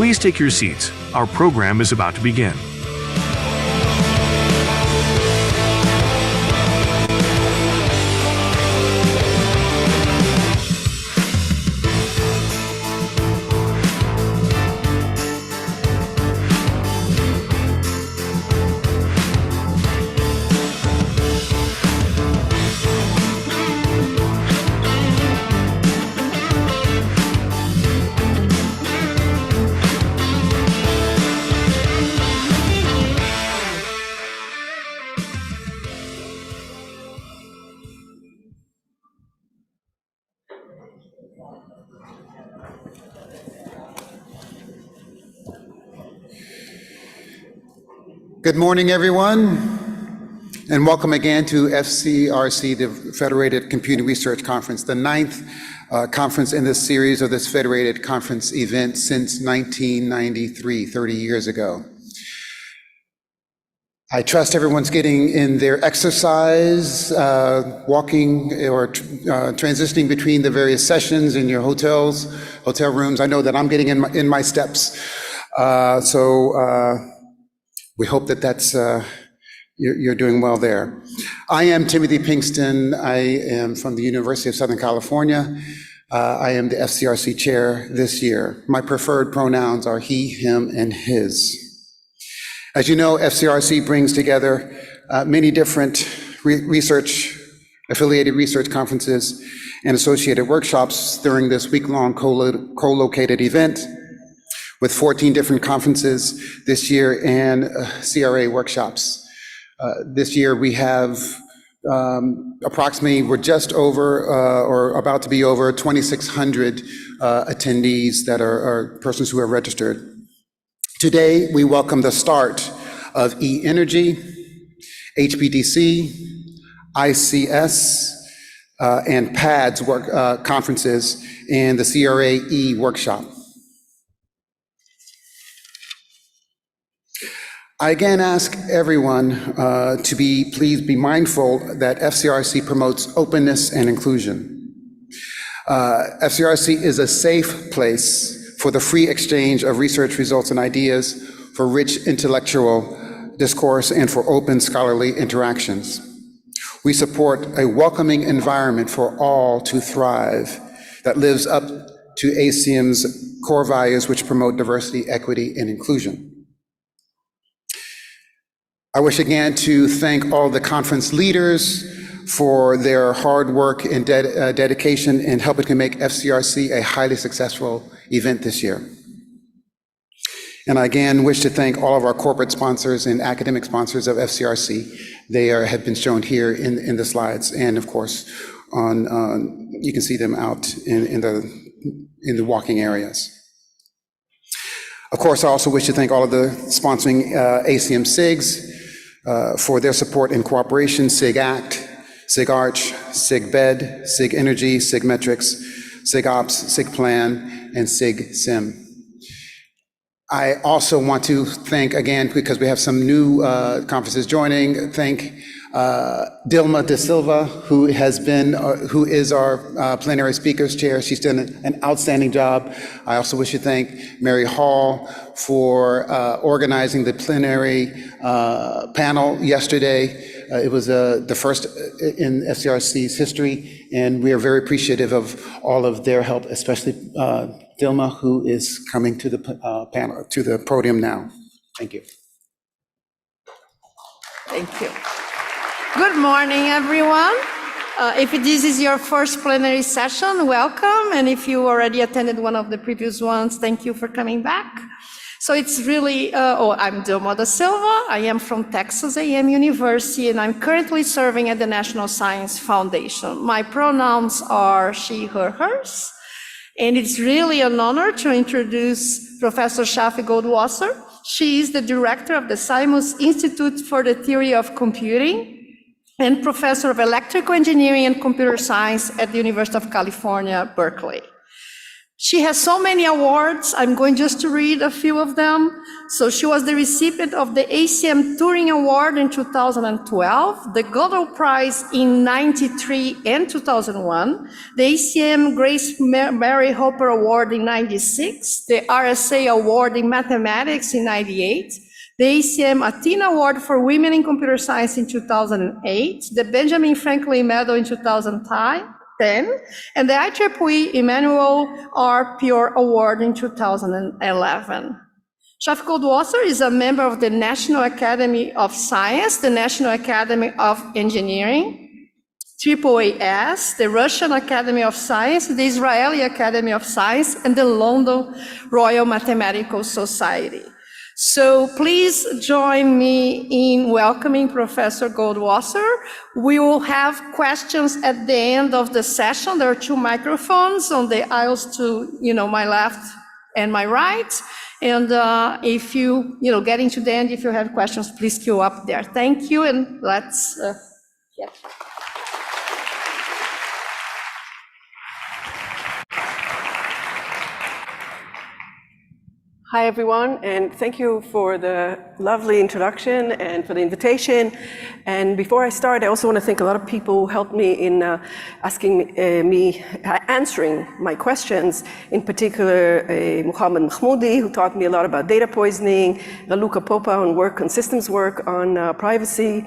Please take your seats. Our program is about to begin. Good morning, everyone, and welcome again to FCRC, the Federated Computing Research Conference, the ninth conference in this series of this Federated Conference event since 1993, 30 years ago. I trust everyone's getting in their exercise, walking or transitioning between the various sessions in your hotel rooms. I know that I'm getting in my steps, we hope that you're doing well there. I am Timothy Pinkston. I am from the University of Southern California. I am the FCRC chair this year. My preferred pronouns are he, him, and his. As you know, FCRC brings together many different affiliated research conferences and associated workshops during this week-long co-located event, with 14 different conferences this year and CRA workshops. This year we have we're just over or about to be over 2,600 attendees that are persons who are registered. Today we welcome the start of E-Energy, HPDC, ICS, and PADS conferences and the CRA-E workshop. I again ask everyone to please be mindful that FCRC promotes openness and inclusion. FCRC is a safe place for the free exchange of research results and ideas, for rich intellectual discourse, and for open scholarly interactions. We support a welcoming environment for all to thrive that lives up to ACM's core values, which promote diversity, equity, and inclusion. I wish again to thank all the conference leaders for their hard work and dedication in helping to make FCRC a highly successful event this year. And I again wish to thank all of our corporate sponsors and academic sponsors of FCRC. They have been shown here in the slides, and of course, you can see them out in the walking areas. Of course, I also wish to thank all of the sponsoring ACM SIGs for their support and cooperation: SIG-ACT, SIG-ARCH, SIG-BED, SIG-Energy, SIG-Metrics, SIG-OPS, SIG-Plan, and SIG-SIM. I also want to thank again, because we have some new conferences joining, thank Dilma De Silva, who is our plenary speakers chair. She's done an outstanding job. I also wish to thank Mary Hall for organizing the plenary panel yesterday. It was the first in FCRC's history, and we are very appreciative of all of their help, especially Dilma, who is coming to the panel, to the podium now. Thank you. Thank you. Good morning, everyone. If this is your first plenary session, welcome. And if you already attended one of the previous ones, thank you for coming back. So it's really, I'm Dilma Da Silva. I am from Texas A&M University, and I'm currently serving at the National Science Foundation. My pronouns are she, her, hers. And it's really an honor to introduce Professor Shafi Goldwasser. She is the director of the Simons Institute for the Theory of Computing and professor of electrical engineering and computer science at the University of California, Berkeley. She has so many awards. I'm going just to read a few of them. So she was the recipient of the ACM Turing Award in 2012, the Goldwasser Prize in 93 and 2001, the ACM Grace Mary Hopper Award in 96, the RSA Award in Mathematics in 98, the ACM Athena Award for Women in Computer Science in 2008, the Benjamin Franklin Medal in 2010, and the IEEE Emmanuel R. Pure Award in 2011. Shafi Goldwasser is a member of the National Academy of Science, the National Academy of Engineering, AAAS, the Russian Academy of Science, the Israeli Academy of Science, and the London Royal Mathematical Society. So please join me in welcoming Professor Goldwasser. We will have questions at the end of the session. There are two microphones on the aisles to, my left and my right. And if getting to the end, if you have questions, please queue up there. Thank you, and let's get. Hi, everyone, and thank you for the lovely introduction and for the invitation. And before I start, I also want to thank a lot of people who helped me in answering my questions, in particular Muhammad Mahmoudi, who taught me a lot about data poisoning, Raluca Popa on systems work on privacy,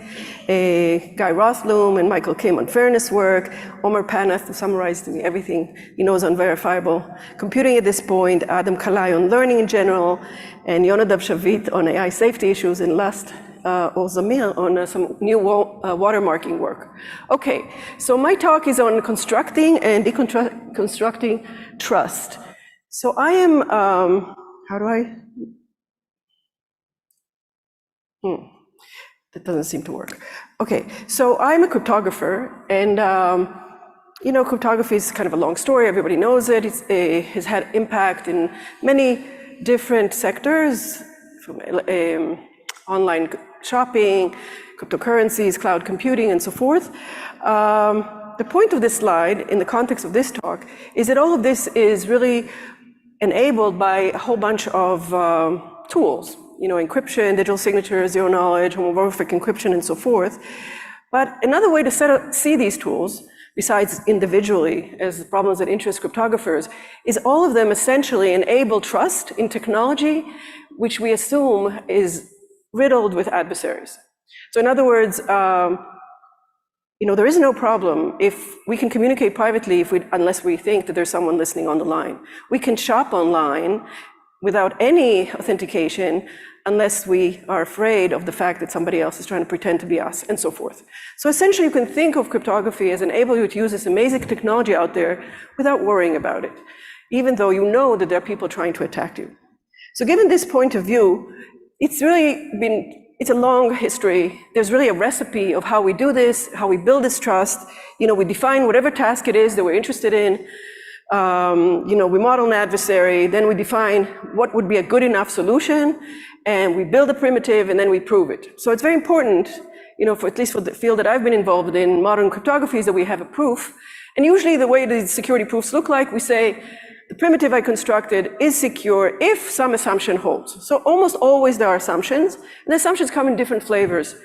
Guy Rothblum and Michael Kim on fairness work, Omar Panath, who summarized to me everything he knows on verifiable computing at this point, Adam Kalai on learning in general, and Yonadav Shavit on AI safety issues, and last, Ozamir on some new watermarking work. Okay, so my talk is on constructing and deconstructing trust. So I am, that doesn't seem to work. Okay, so I'm a cryptographer, and cryptography is kind of a long story, everybody knows it. It has had impact in many different sectors, from online shopping, cryptocurrencies, cloud computing, and so forth. The point of this slide, in the context of this talk, is that all of this is really enabled by a whole bunch of tools, encryption, digital signatures, zero knowledge, homomorphic encryption, and so forth. But another way to see these tools, besides individually as problems that interest cryptographers, is all of them essentially enable trust in technology, which we assume is riddled with adversaries. So in other words, there is no problem if we can communicate privately unless we think that there's someone listening on the line. We can shop online without any authentication unless we are afraid of the fact that somebody else is trying to pretend to be us, and so forth. So essentially, you can think of cryptography as enabling you to use this amazing technology out there without worrying about it, even though you know that there are people trying to attack you. So given this point of view, it's a long history. There's really a recipe of how we do this, how we build this trust. We define whatever task it is that we're interested in. We model an adversary, then we define what would be a good enough solution, and we build a primitive, and then we prove it. So it's very important, at least for the field that I've been involved in, modern cryptography, is that we have a proof. And usually the way the security proofs look like, we say, the primitive I constructed is secure if some assumption holds. So almost always there are assumptions, and the assumptions come in different flavors.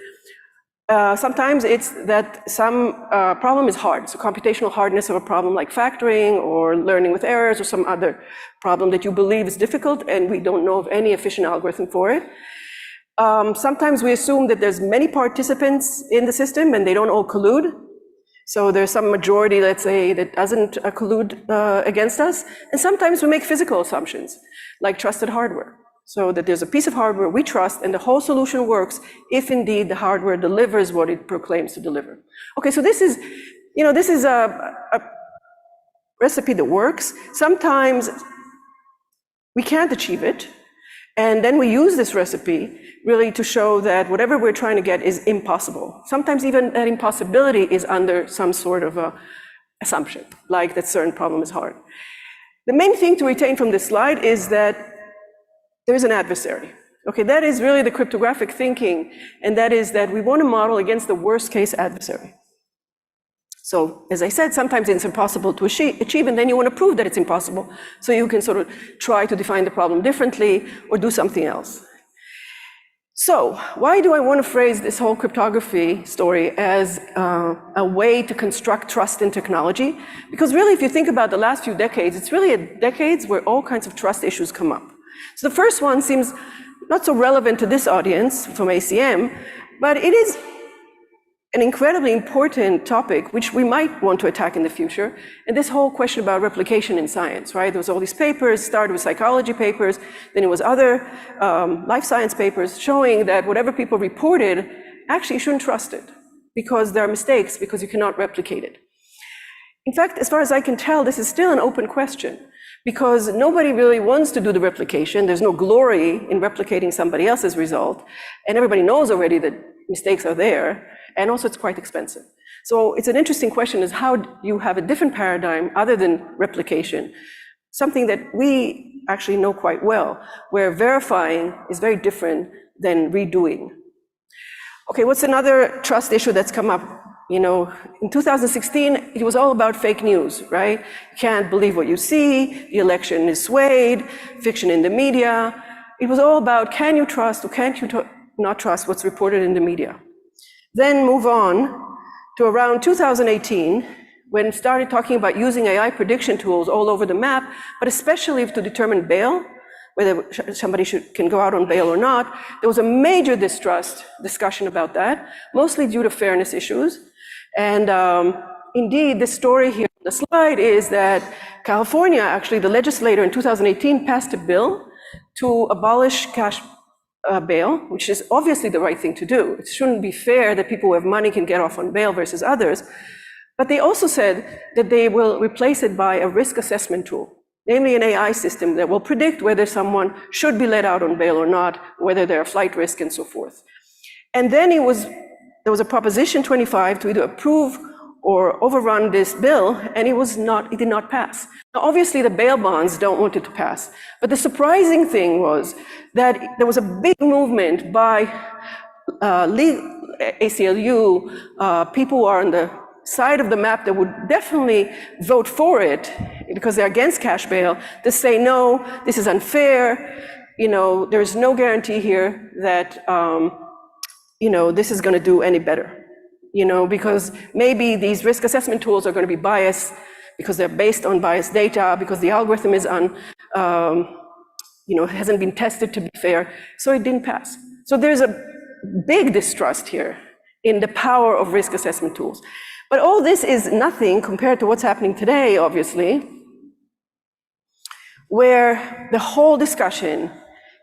Sometimes it's that some problem is hard, so computational hardness of a problem like factoring or learning with errors or some other problem that you believe is difficult and we don't know of any efficient algorithm for it. Sometimes we assume that there's many participants in the system and they don't all collude. So there's some majority, let's say, that doesn't collude against us. And sometimes we make physical assumptions, like trusted hardware. So that there's a piece of hardware we trust and the whole solution works if indeed the hardware delivers what it proclaims to deliver. Okay, so this is a recipe that works. Sometimes we can't achieve it, and then we use this recipe really to show that whatever we're trying to get is impossible. Sometimes even that impossibility is under some sort of a assumption, like that certain problem is hard. The main thing to retain from this slide is that there's an adversary. Okay, that is really the cryptographic thinking, and that is that we want to model against the worst case adversary. So, as I said, sometimes it's impossible to achieve, and then you want to prove that it's impossible. So you can sort of try to define the problem differently or do something else. So, why do I want to phrase this whole cryptography story as a way to construct trust in technology? Because really, if you think about the last few decades, it's really decades where all kinds of trust issues come up. So the first one seems not so relevant to this audience from ACM, but it is an incredibly important topic which we might want to attack in the future. And this whole question about replication in science, right? There was all these papers, started with psychology papers, then it was other life science papers showing that whatever people reported, actually you shouldn't trust it because there are mistakes, because you cannot replicate it. In fact, as far as I can tell, this is still an open question because nobody really wants to do the replication. There's no glory in replicating somebody else's result. And everybody knows already that mistakes are there. And also it's quite expensive. So it's an interesting question is how do you have a different paradigm other than replication, something that we actually know quite well, where verifying is very different than redoing. Okay, what's another trust issue that's come up? You know, in 2016, it was all about fake news, right? You can't believe what you see, the election is swayed, fiction in the media. It was all about can you trust or can't you not trust what's reported in the media? Then move on to around 2018, when started talking about using AI prediction tools all over the map, but especially to determine bail, whether somebody can go out on bail or not. There was a major distrust discussion about that, mostly due to fairness issues. And indeed, the story here on the slide is that California, actually the legislator in 2018 passed a bill to abolish cash bail, which is obviously the right thing to do. It shouldn't be fair that people who have money can get off on bail versus others. But they also said that they will replace it by a risk assessment tool, namely an AI system that will predict whether someone should be let out on bail or not, whether they're a flight risk and so forth. And then there was a Proposition 25 to either approve or overrun this bill, and it did not pass. Now, obviously, the bail bonds don't want it to pass. But the surprising thing was that there was a big movement by ACLU, people who are on the side of the map that would definitely vote for it because they're against cash bail, to say, no, this is unfair. You know, there's no guarantee here that, you know, this is going to do any better. You know, because maybe these risk assessment tools are going to be biased because they're based on biased data, because the algorithm is you know, hasn't been tested to be fair, so it didn't pass. So there's a big distrust here in the power of risk assessment tools. But all this is nothing compared to what's happening today, obviously, where the whole discussion,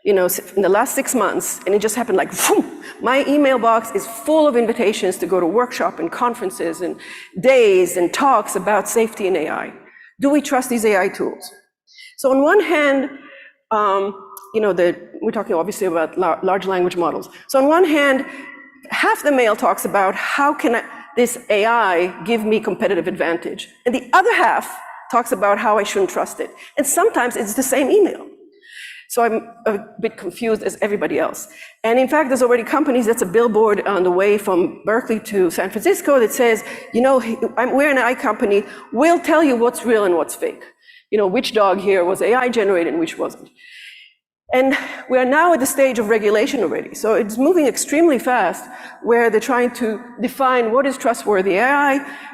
you know, in the last 6 months, and it just happened like, boom, my email box is full of invitations to go to workshops and conferences and days and talks about safety in AI. Do we trust these AI tools? So on one hand, you know, we're talking obviously about large language models. So on one hand, half the mail talks about how can this AI give me competitive advantage? And the other half talks about how I shouldn't trust it. And sometimes it's the same email. So I'm a bit confused as everybody else. And in fact, there's already companies, that's a billboard on the way from Berkeley to San Francisco that says, you know, we're an AI company, we'll tell you what's real and what's fake. You know, which dog here was AI generated and which wasn't. And we are now at the stage of regulation already. So it's moving extremely fast, where they're trying to define what is trustworthy AI.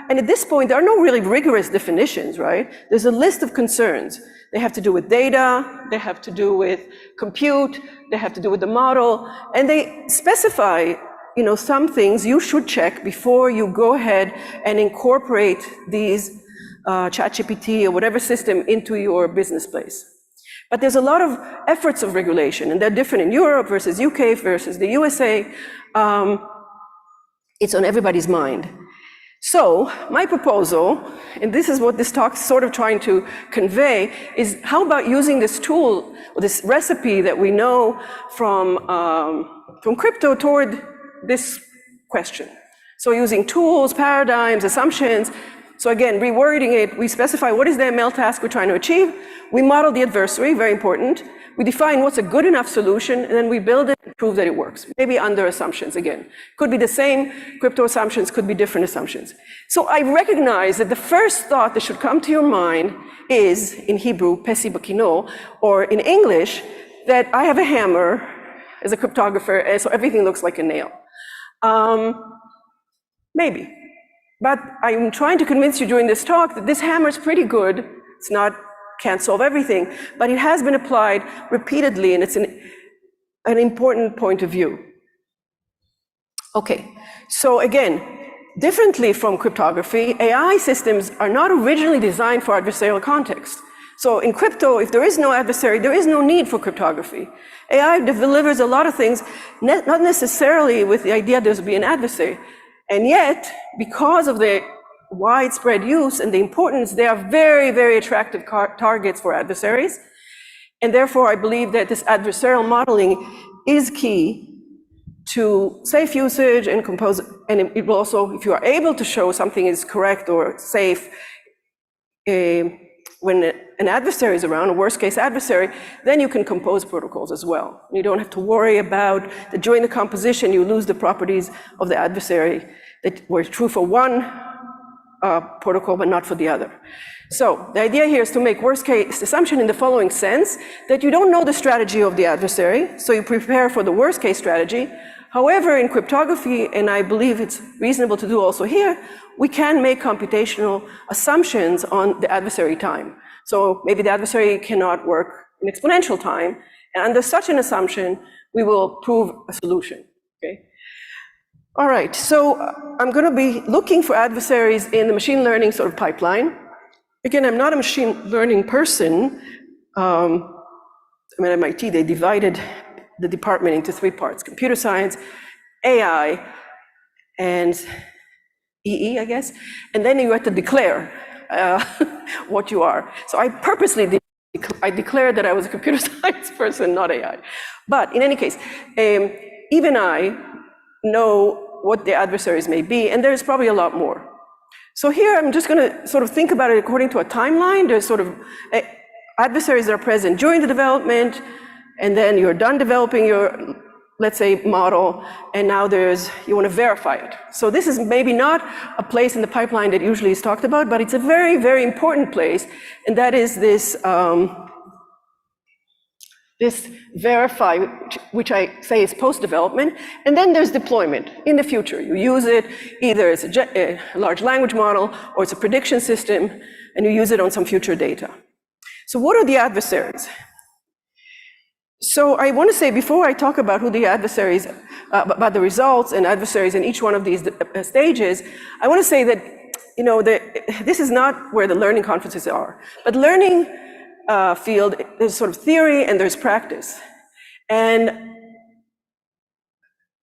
And at this point, there are no really rigorous definitions, right? There's a list of concerns. They have to do with data, they have to do with compute, they have to do with the model, and they specify, you know, some things you should check before you go ahead and incorporate these ChatGPT or whatever system into your business place. But there's a lot of efforts of regulation, and they're different in Europe versus UK versus the USA. It's on everybody's mind. So my proposal, and this is what this talk is sort of trying to convey, is how about using this tool, or this recipe that we know from crypto toward this question. So using tools, paradigms, assumptions. So again, rewording it, we specify what is the ML task we're trying to achieve. We model the adversary, very important. We define what's a good enough solution, and then we build it prove that it works. Maybe under assumptions again. Could be the same crypto assumptions, could be different assumptions. So I recognize that the first thought that should come to your mind is, in Hebrew, pesi bakino, or in English, that I have a hammer as a cryptographer, and so everything looks like a nail. Maybe. But I'm trying to convince you during this talk that this hammer is pretty good. It's not, can't solve everything, but it has been applied repeatedly, and it's an important point of view. Okay, so again, differently from cryptography, AI systems are not originally designed for adversarial context. So in crypto, if there is no adversary, there is no need for cryptography. AI delivers a lot of things, not necessarily with the idea there's be an adversary. And yet, because of the widespread use and the importance, they are very, very attractive targets for adversaries. And therefore, I believe that this adversarial modeling is key to safe usage and compose, and it will also, if you are able to show something is correct or safe, when an adversary is around, a worst case adversary, then you can compose protocols as well. You don't have to worry about that during the composition you lose the properties of the adversary that were true for one protocol but not for the other. So the idea here is to make worst case assumption in the following sense, that you don't know the strategy of the adversary, so you prepare for the worst case strategy. However, in cryptography, and I believe it's reasonable to do also here, we can make computational assumptions on the adversary time. So maybe the adversary cannot work in exponential time, and under such an assumption, we will prove a solution, okay? All right, so I'm gonna be looking for adversaries in the machine learning sort of pipeline. Again, I'm not a machine learning person. I mean, at MIT, they divided the department into three parts: computer science, AI, and EE, I guess. And then you have to declare what you are. So I purposely declared that I was a computer science person, not AI. But in any case, even I know what the adversaries may be, and there's probably a lot more. So here I'm just gonna sort of think about it according to a timeline. There's sort of adversaries that are present during the development, and then you're done developing your, let's say, model, and now you want to verify it. So this is maybe not a place in the pipeline that usually is talked about, but it's a very, very important place, and that is this, this verify, which I say is post-development, and then there's deployment in the future. You use it either as a large language model or it's a prediction system, and you use it on some future data. So what are the adversaries? So I want to say, before I talk about who the adversaries, about the results and adversaries in each one of these stages, I want to say that, you know, this is not where the learning conferences are, but learning field, there's sort of theory and there's practice. And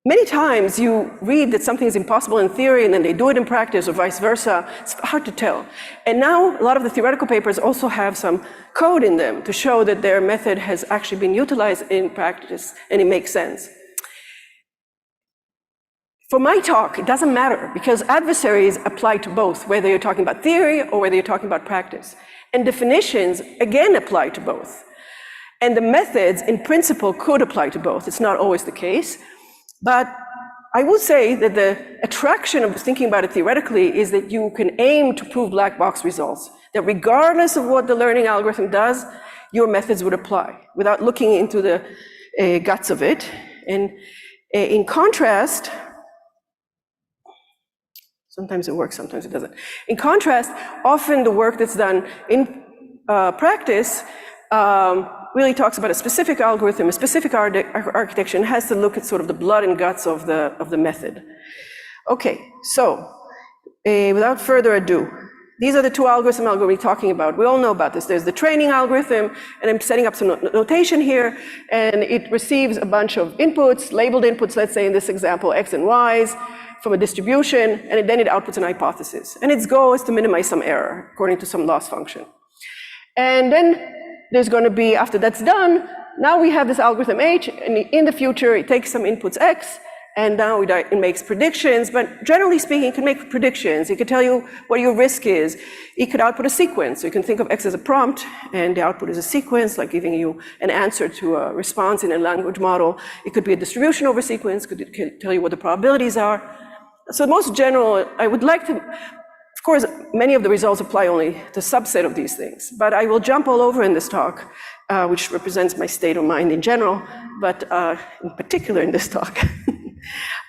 many times you read that something is impossible in theory and then they do it in practice, or vice versa. It's hard to tell. And now a lot of the theoretical papers also have some code in them to show that their method has actually been utilized in practice and it makes sense. For my talk, it doesn't matter, because adversaries apply to both, whether you're talking about theory or whether you're talking about practice. And definitions, again, apply to both. And the methods, in principle, could apply to both. It's not always the case. But I would say that the attraction of thinking about it theoretically is that you can aim to prove black box results, that regardless of what the learning algorithm does, your methods would apply without looking into the guts of it. And in contrast, sometimes it works, sometimes it doesn't. In contrast, often the work that's done in practice really talks about a specific algorithm, a specific architecture, and has to look at sort of the blood and guts of the method. Okay, so without further ado, these are the two algorithms I'm going to be talking about. We all know about this. There's the training algorithm, and I'm setting up some notation here, and it receives a bunch of inputs, labeled inputs, let's say in this example, X and Y's, from a distribution, and then it outputs an hypothesis. And its goal is to minimize some error, according to some loss function. And then there's going to be, after that's done, now we have this algorithm H, and in the future, it takes some inputs X, And now it makes predictions, but generally speaking, it can make predictions. It can tell you what your risk is. It could output a sequence. So you can think of X as a prompt, and the output is a sequence, like giving you an answer to a response in a language model. It could be a distribution over sequence, could tell you what the probabilities are. So most general, I would like to, of course, many of the results apply only to a subset of these things, but I will jump all over in this talk, which represents my state of mind in general, but in particular in this talk.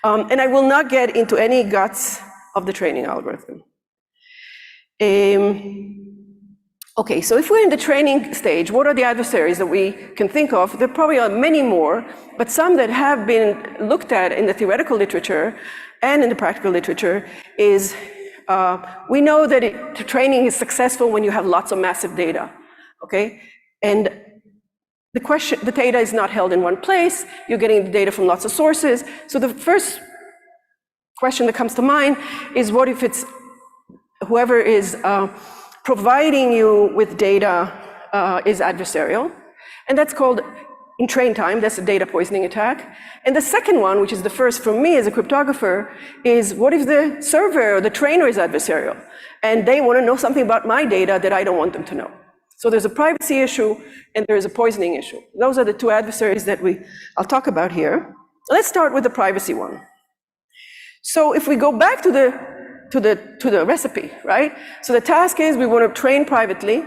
And I will not get into any guts of the training algorithm. Okay, so if we're in the training stage, what are the adversaries that we can think of? There probably are many more, but some that have been looked at in the theoretical literature and in the practical literature is, we know that training is successful when you have lots of massive data, okay? And the data is not held in one place, you're getting the data from lots of sources. So the first question that comes to mind is, what if it's whoever is providing you with data is adversarial? And that's called, in train time, that's a data poisoning attack. And the second one, which is the first for me as a cryptographer, is what if the server or the trainer is adversarial? And they want to know something about my data that I don't want them to know. So there's a privacy issue and there's a poisoning issue. Those are the two adversaries that I'll talk about here. Let's start with the privacy one. So if we go back to the recipe, right? So the task is we want to train privately.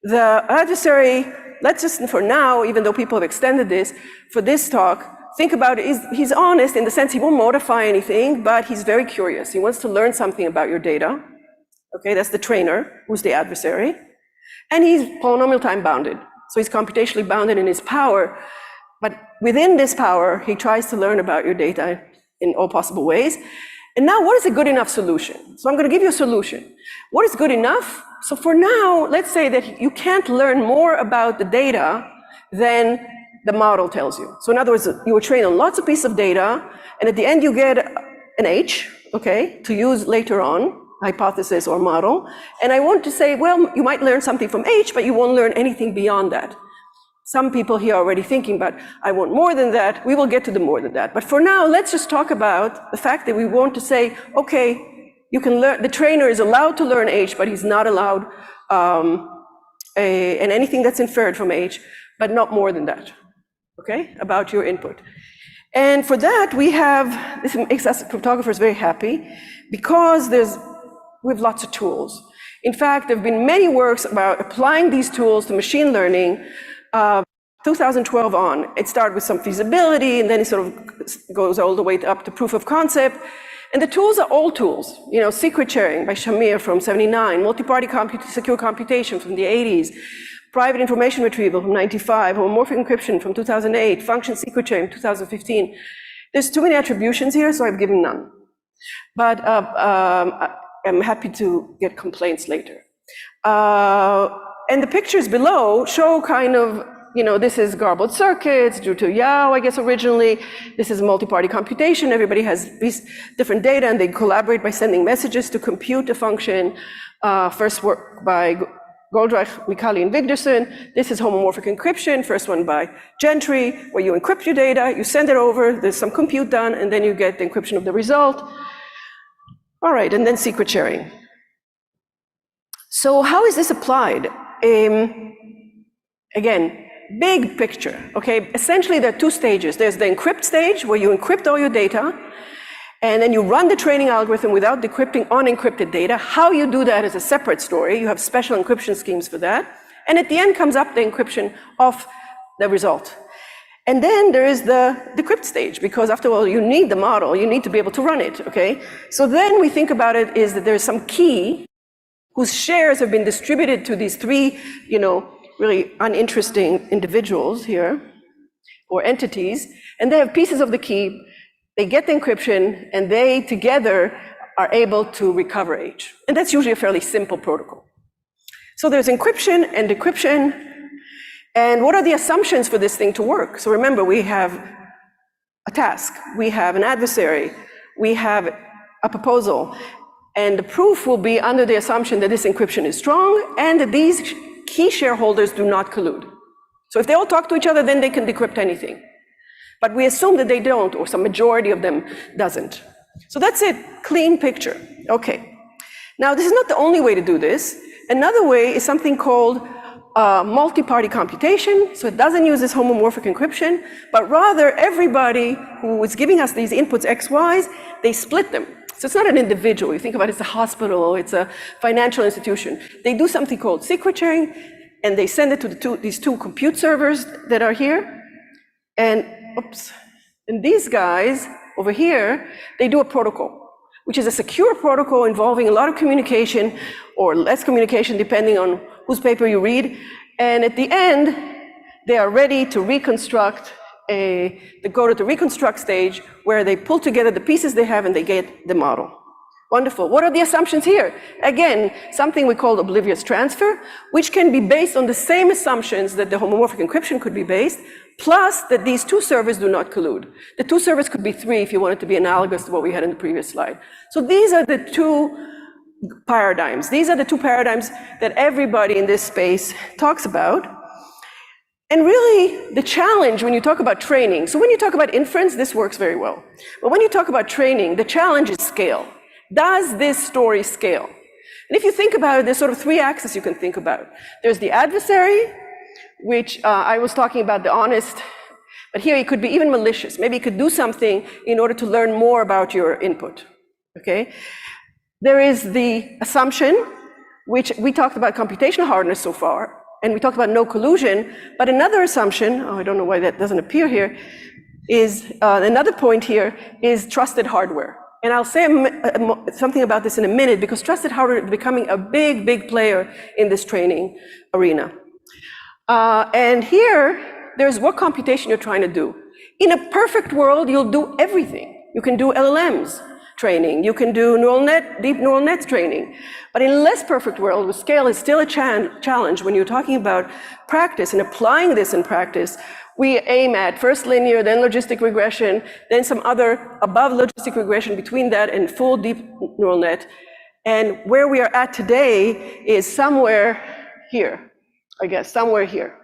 The adversary, let's just for now, even though people have extended this, for this talk, think about it, he's honest in the sense he won't modify anything, but he's very curious. He wants to learn something about your data. Okay, that's the trainer, who's the adversary. And he's polynomial time bounded. So he's computationally bounded in his power, but within this power, he tries to learn about your data in all possible ways. And now, what is a good enough solution? So I'm going to give you a solution. What is good enough? So for now, let's say that you can't learn more about the data than the model tells you. So in other words, you were trained on lots of pieces of data, and at the end you get an H, okay, to use later on, hypothesis or model. And I want to say, well, you might learn something from H, but you won't learn anything beyond that. Some people here are already thinking, but I want more than that. We will get to the more than that. But for now, let's just talk about the fact that we want to say, okay, you can learn, the trainer is allowed to learn H, but he's not allowed and anything that's inferred from H, but not more than that, okay, about your input. And for that, this makes us cryptographers very happy, because we have lots of tools. In fact, there have been many works about applying these tools to machine learning. 2012 on, it started with some feasibility, and then it sort of goes all the way up to proof of concept. And the tools are old tools, secret sharing by Shamir from 79, multi-party secure computation from the 80s, private information retrieval from 95, homomorphic encryption from 2008, function secret sharing 2015. There's too many attributions here, so I've given none. But I'm happy to get complaints later. And the pictures below show kind of, this is garbled circuits due to Yao, I guess, originally. This is multi-party computation. Everybody has these different data, and they collaborate by sending messages to compute a function. First work by Goldwasser, Micali, and Vigderson. This is homomorphic encryption, first one by Gentry, where you encrypt your data, you send it over, there's some compute done, and then you get the encryption of the result. All right, and then secret sharing. So how is this applied? Again, big picture, okay? Essentially, there are two stages. There's the encrypt stage, where you encrypt all your data, and then you run the training algorithm without decrypting unencrypted data. How you do that is a separate story. You have special encryption schemes for that. And at the end comes up the encryption of the result. And then there is the decrypt stage, because after all, you need the model, you need to be able to run it, okay? So then we think about it is that there's some key whose shares have been distributed to these three, really uninteresting individuals here, or entities, and they have pieces of the key, they get the encryption, and they together are able to recover H. And that's usually a fairly simple protocol. So there's encryption and decryption, and what are the assumptions for this thing to work? So remember, we have a task, we have an adversary, we have a proposal, and the proof will be under the assumption that this encryption is strong and that these key shareholders do not collude. So if they all talk to each other, then they can decrypt anything. But we assume that they don't, or some majority of them doesn't. So that's it, clean picture. Okay. Now, this is not the only way to do this. Another way is something called multi-party computation. So it doesn't use this homomorphic encryption, but rather everybody who is giving us these inputs X, Ys, they split them. So it's not an individual. You think about it, it's a hospital, it's a financial institution. They do something called secret sharing, and they send it to these two compute servers that are here. And, oops, and these guys over here, they do a protocol, which is a secure protocol involving a lot of communication or less communication depending on whose paper you read. And at the end, they are ready to reconstruct they go to the reconstruct stage where they pull together the pieces they have and they get the model. Wonderful. What are the assumptions here? Again, something we call oblivious transfer, which can be based on the same assumptions that the homomorphic encryption could be based, plus that these two servers do not collude. The two servers could be three if you want it to be analogous to what we had in the previous slide. So these are the two paradigms. These are the two paradigms that everybody in this space talks about. And really, the challenge when you talk about training, so when you talk about inference, this works very well. But when you talk about training, the challenge is scale. Does this story scale? And if you think about it, there's sort of three axes you can think about. There's the adversary, which I was talking about the honest, but here it could be even malicious. Maybe you could do something in order to learn more about your input, okay? There is the assumption, which we talked about computational hardness so far, and we talked about no collusion, but another assumption, I don't know why that doesn't appear here, is another point here is trusted hardware. And I'll say something about this in a minute because trusted hardware is becoming a big, big player in this training arena. And here, there's what computation you're trying to do. In a perfect world, you'll do everything. You can do LLMs training, you can do deep neural net training. But in a less perfect world, with scale is still a challenge when you're talking about practice and applying this in practice. We aim at first linear, then logistic regression, then some other above logistic regression between that and full deep neural net. And where we are at today is somewhere here, I guess, somewhere here.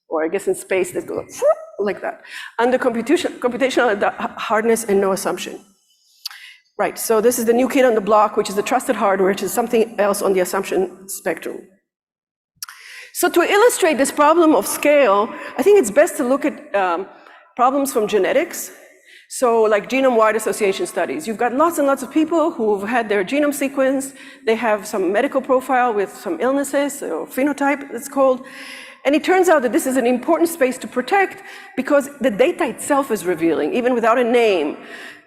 Or I guess in space that goes like that. Under computational hardness and no assumption. Right, so this is the new kid on the block, which is the trusted hardware, which is something else on the assumption spectrum. So to illustrate this problem of scale, I think it's best to look at problems from genetics. So like genome-wide association studies. You've got lots and lots of people who've had their genome sequenced. They have some medical profile with some illnesses, or phenotype it's called. And it turns out that this is an important space to protect because the data itself is revealing, even without a name.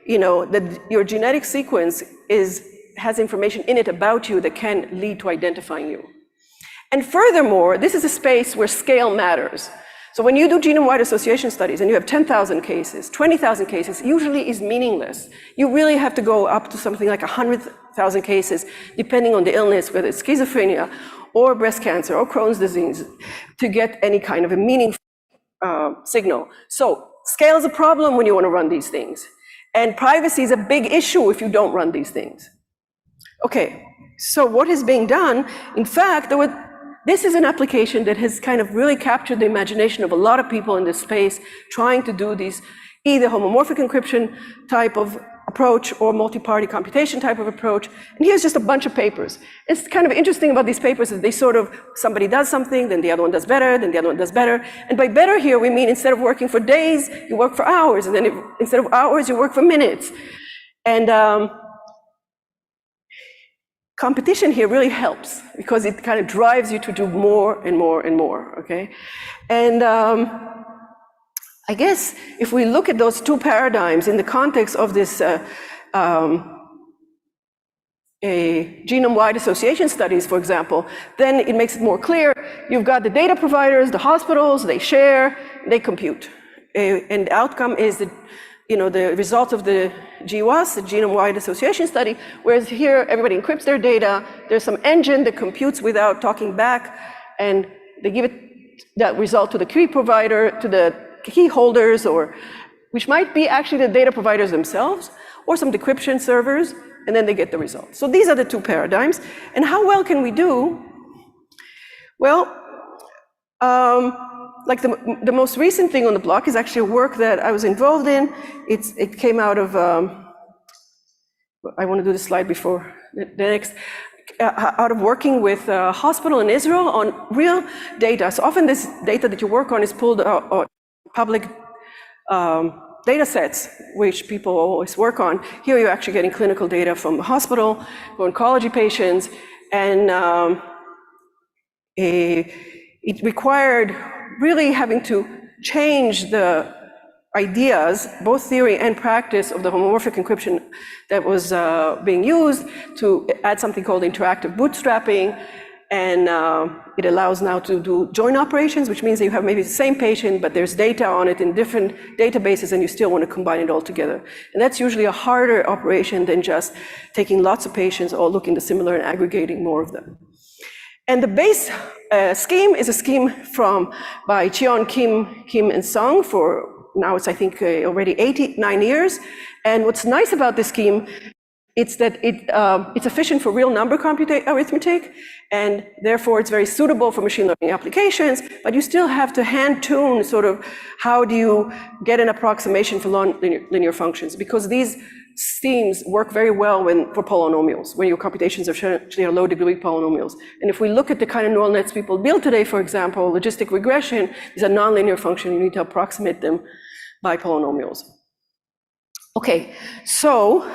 You know, that your genetic sequence has information in it about you that can lead to identifying you. And furthermore, this is a space where scale matters. So when you do genome-wide association studies and you have 10,000 cases, 20,000 cases, usually is meaningless. You really have to go up to something like 100,000 cases, depending on the illness, whether it's schizophrenia or breast cancer or Crohn's disease, to get any kind of a meaningful signal. So scale is a problem when you want to run these things. And privacy is a big issue if you don't run these things. Okay, so what is being done? In fact, this is an application that has kind of really captured the imagination of a lot of people in this space trying to do these either homomorphic encryption type of approach or multi-party computation type of approach. And here's just a bunch of papers. It's kind of interesting about these papers that they sort of, somebody does something, then the other one does better, then the other one does better. And by better here, we mean instead of working for days, you work for hours, and then instead of hours, you work for minutes. And competition here really helps because it kind of drives you to do more and more and more, okay? And I guess if we look at those two paradigms in the context of this genome-wide association studies, for example, then it makes it more clear. You've got the data providers, the hospitals, they share, they compute. And the outcome is the result of the GWAS, the genome-wide association study, whereas here everybody encrypts their data, there's some engine that computes without talking back, and they give that result to the key provider, to the key holders, or which might be actually the data providers themselves, or some decryption servers, and then they get the result. So these are the two paradigms. And how well can we do? Well, like the most recent thing on the block is actually a work that I was involved in. It came out of, I want to do the slide before the next, out of working with a hospital in Israel on real data. So often this data that you work on is pulled out public data sets, which people always work on. Here you're actually getting clinical data from the hospital, for oncology patients, and it required really having to change the ideas, both theory and practice, of the homomorphic encryption that was being used to add something called interactive bootstrapping. And it allows now to do joint operations, which means that you have maybe the same patient, but there's data on it in different databases, and you still want to combine it all together. And that's usually a harder operation than just taking lots of patients, all looking similar, and aggregating more of them. And the base scheme is a scheme by Cheon, Kim, and Sung for now it's, I think, already 9 years. And what's nice about this scheme, it's that it's efficient for real number arithmetic, and therefore it's very suitable for machine learning applications, but you still have to hand tune sort of how do you get an approximation for linear functions, because these schemes work very well for polynomials, when your computations are actually low degree polynomials. And if we look at the kind of neural nets people build today, for example, logistic regression is a nonlinear function. You need to approximate them by polynomials. Okay, so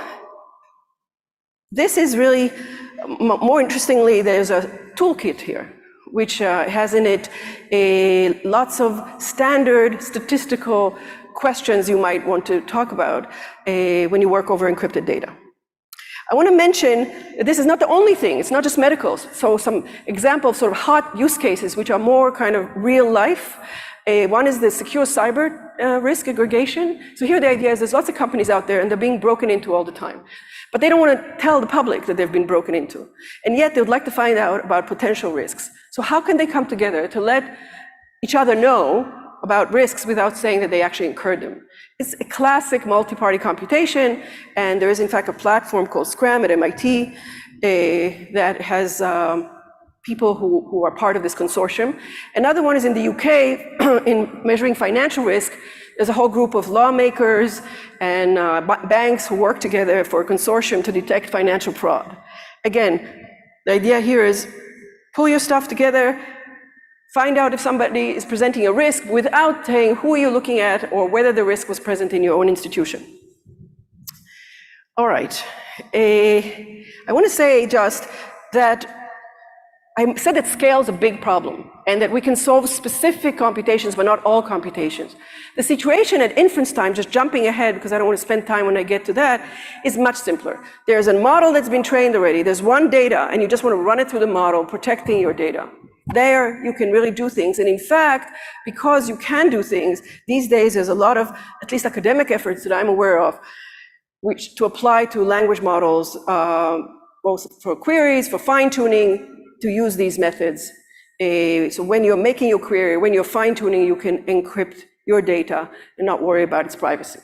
this is really, more interestingly, there's a toolkit here, which has in it lots of standard statistical questions you might want to talk about when you work over encrypted data. I want to mention that this is not the only thing. It's not just medicals. So some examples of sort of hot use cases, which are more kind of real life. One is the secure cyber risk aggregation. So here the idea is there's lots of companies out there and they're being broken into all the time. But they don't want to tell the public that they've been broken into. And yet they would like to find out about potential risks. So how can they come together to let each other know about risks without saying that they actually incurred them? It's a classic multi-party computation, and there is in fact a platform called Scram at MIT that has people who are part of this consortium. Another one is in the UK in measuring financial risk. There's a whole group of lawmakers and banks who work together for a consortium to detect financial fraud. Again, the idea here is pull your stuff together, find out if somebody is presenting a risk without saying who you're looking at or whether the risk was present in your own institution. All right, I want to say just that I said that scale is a big problem and that we can solve specific computations, but not all computations. The situation at inference time, just jumping ahead because I don't want to spend time when I get to that, is much simpler. There's a model that's been trained already. There's one data and you just want to run it through the model, protecting your data. There you can really do things. And in fact, because you can do things, these days there's a lot of, at least academic efforts that I'm aware of, which to apply to language models, both for queries, for fine-tuning, to use these methods. So when you're making your query, when you're fine-tuning, you can encrypt your data and not worry about its privacy.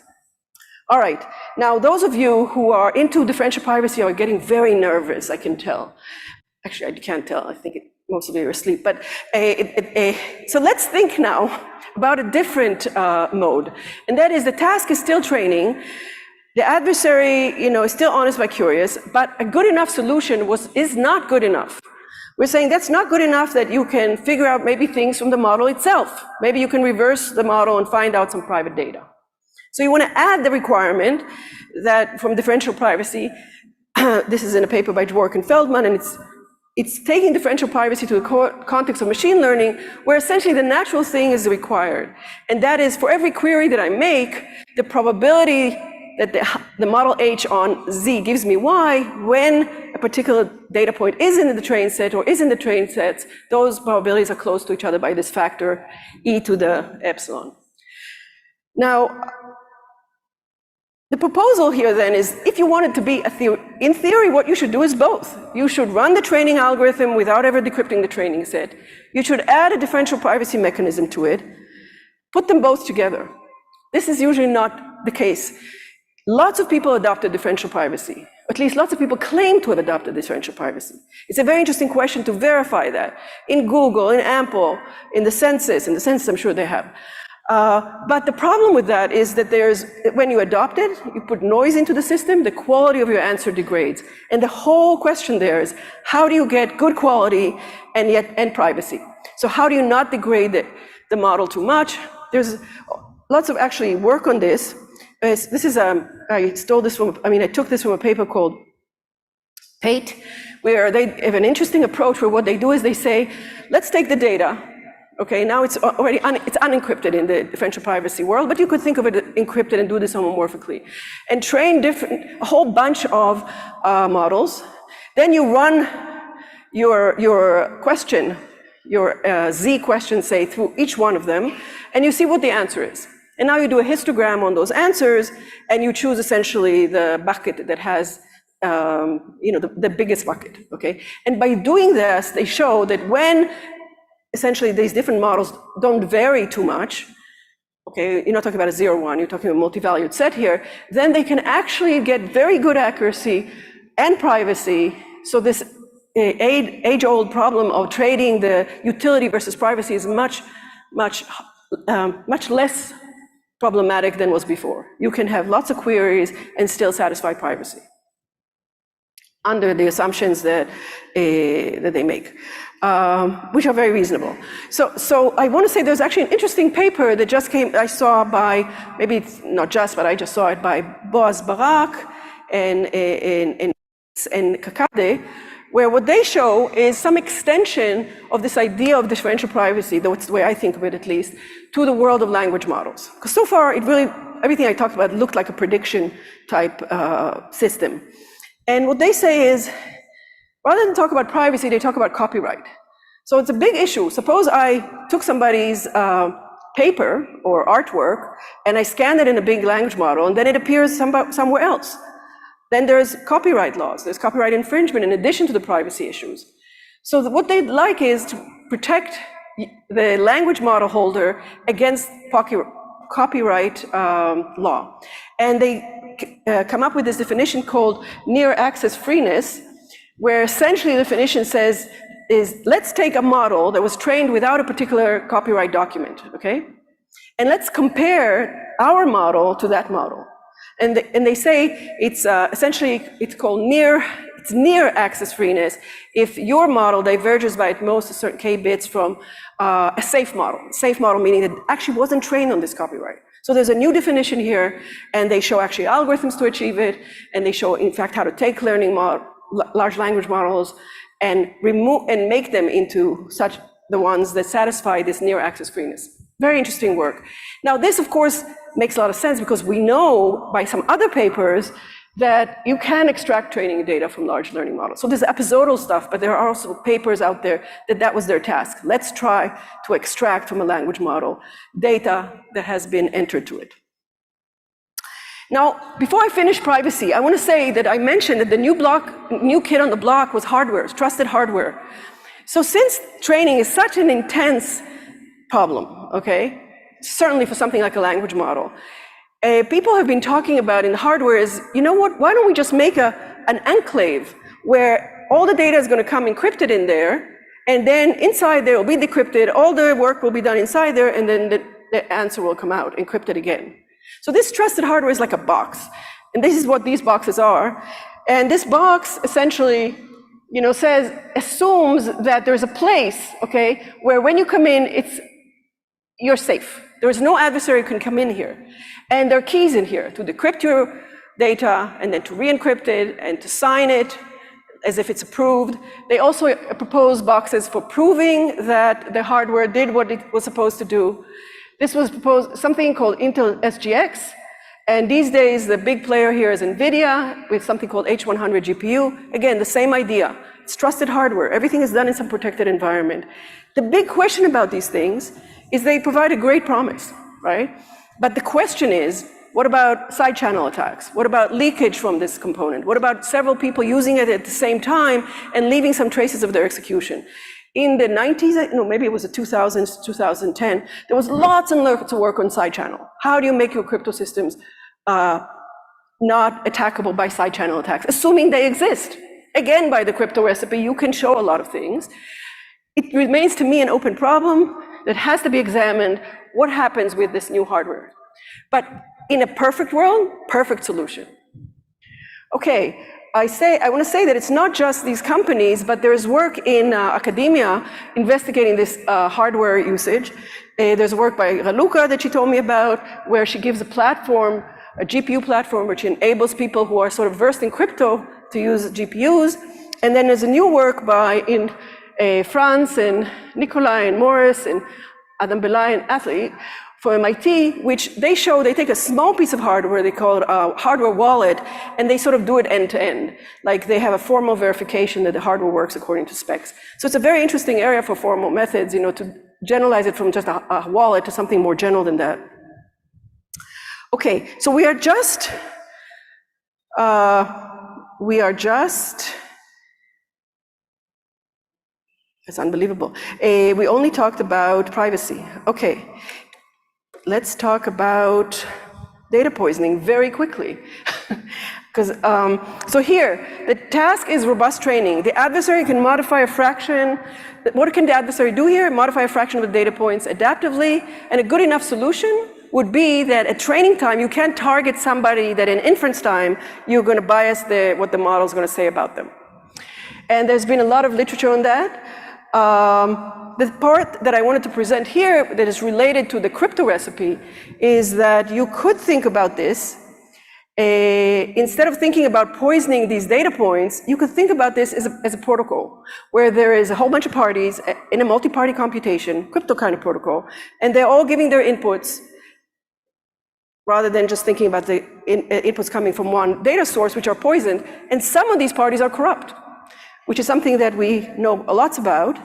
All right, now those of you who are into differential privacy are getting very nervous, I can tell. Actually, I can't tell, I think most of you are asleep. But so let's think now about a different mode. And that is the task is still training. The adversary, is still honest by curious, but a good enough solution is not good enough. We're saying that's not good enough that you can figure out maybe things from the model itself. Maybe you can reverse the model and find out some private data. So you want to add the requirement that from differential privacy, this is in a paper by Dwork and Feldman, and it's taking differential privacy to the context of machine learning, where essentially the natural thing is required. And that is for every query that I make, the probability that the model H on Z gives me Y, when a particular data point is in the train set or is in the train sets, those probabilities are close to each other by this factor e to the epsilon. Now, the proposal here then is, if you want it to be a theory, in theory what you should do is both. You should run the training algorithm without ever decrypting the training set. You should add a differential privacy mechanism to it, put them both together. This is usually not the case. lots of people adopted differential privacy. At least lots of people claim to have adopted differential privacy. It's a very interesting question to verify that. In Google, in Ample, in the census I'm sure they have. But the problem with that is that when you adopt it, you put noise into the system, the quality of your answer degrades. And the whole question there is, how do you get good quality and privacy? So how do you not degrade the model too much? There's lots of actually work on this. I took this from a paper called PATE, where they have an interesting approach where what they do is they say, let's take the data. Okay, now it's already it's unencrypted in the differential privacy world, but you could think of it encrypted and do this homomorphically. And train a whole bunch of models. Then you run your question, your Z question, say, through each one of them, and you see what the answer is. And now you do a histogram on those answers, and you choose essentially the bucket that has the biggest bucket, okay? And by doing this, they show that when essentially these different models don't vary too much, okay, you're not talking about a 0-1, you're talking about a multi-valued set here, then they can actually get very good accuracy and privacy. So this age-old problem of trading the utility versus privacy is much less problematic than was before. You can have lots of queries and still satisfy privacy under the assumptions that they make, which are very reasonable. So I want to say there's actually an interesting paper that just came, I saw by, maybe it's not just, but I just saw it by Boaz Barak and Kakade, where what they show is some extension of this idea of differential privacy, that's the way I think of it at least, to the world of language models. Because so far, everything I talked about looked like a prediction type system. And what they say is, rather than talk about privacy, they talk about copyright. So it's a big issue. Suppose I took somebody's paper or artwork and I scanned it in a big language model and then it appears somewhere else. Then there's copyright laws, there's copyright infringement in addition to the privacy issues. So what they'd like is to protect the language model holder against copyright law. And they come up with this definition called near access freeness, where essentially the definition says let's take a model that was trained without a particular copyright document, okay? And let's compare our model to that model. And they say it's essentially, it's called near access freeness if your model diverges by at most a certain k bits from a safe model. Safe model meaning that it actually wasn't trained on this copyright. So there's a new definition here, and they show actually algorithms to achieve it, and they show in fact how to take large language models and make them into the ones that satisfy this near access freeness. Very interesting work. Now this of course makes a lot of sense because we know by some other papers that you can extract training data from large learning models. So there's episodal stuff, but there are also papers out there that was their task. Let's try to extract from a language model data that has been entered to it. Now, before I finish privacy, I want to say that I mentioned that the new kid on the block was hardware, trusted hardware. So since training is such an intense problem, okay, certainly for something like a language model, people have been talking about in hardware is, you know what, why don't we just make an enclave where all the data is going to come encrypted in there, and then inside there will be decrypted, all the work will be done inside there, and then the answer will come out encrypted again. So this trusted hardware is like a box, and this is what these boxes are. And this box essentially, assumes that there's a place, okay, where when you come in, you're safe. There is no adversary who can come in here. And there are keys in here to decrypt your data, and then to re-encrypt it, and to sign it as if it's approved. They also propose boxes for proving that the hardware did what it was supposed to do. This was proposed, something called Intel SGX, and these days the big player here is NVIDIA with something called H100 GPU. Again, the same idea. It's trusted hardware. Everything is done in some protected environment. The big question about these things is they provide a great promise, right? But the question is, what about side channel attacks? What about leakage from this component? What about several people using it at the same time and leaving some traces of their execution? In the 90s, maybe it was the 2000s, 2010, there was lots and lots of work on side channel. How do you make your crypto systems not attackable by side channel attacks, assuming they exist. Again, by the crypto recipe, you can show a lot of things. It remains to me an open problem that has to be examined. What happens with this new hardware? But in a perfect world, perfect solution. Okay, I want to say that it's not just these companies, but there's work in academia investigating this hardware usage. There's work by Raluca that she told me about, where she gives a platform, a GPU platform, which enables people who are sort of versed in crypto to use GPUs. And then there's a new work in France and Nicolai and Morris and Adam Belay and Athlete from MIT, which they take a small piece of hardware, they call it a hardware wallet, and they sort of do it end to end. Like they have a formal verification that the hardware works according to specs. So it's a very interesting area for formal methods, to generalize it from just a wallet to something more general than that. Okay, so we are just, it's unbelievable. We only talked about privacy. Okay. Let's talk about data poisoning very quickly. So here, the task is robust training. The adversary can modify a fraction. What can the adversary do here? Modify a fraction of the data points adaptively. And a good enough solution would be that at training time, you can't target somebody that in inference time, you're going to bias what the model is going to say about them. And there's been a lot of literature on that. The part that I wanted to present here that is related to the crypto recipe is that you could think about this. Instead of thinking about poisoning these data points, you could think about this as a protocol, where there is a whole bunch of parties in a multi-party computation, crypto kind of protocol, and they're all giving their inputs, rather than just thinking about the inputs coming from one data source, which are poisoned, and some of these parties are corrupt, which is something that we know a lot about.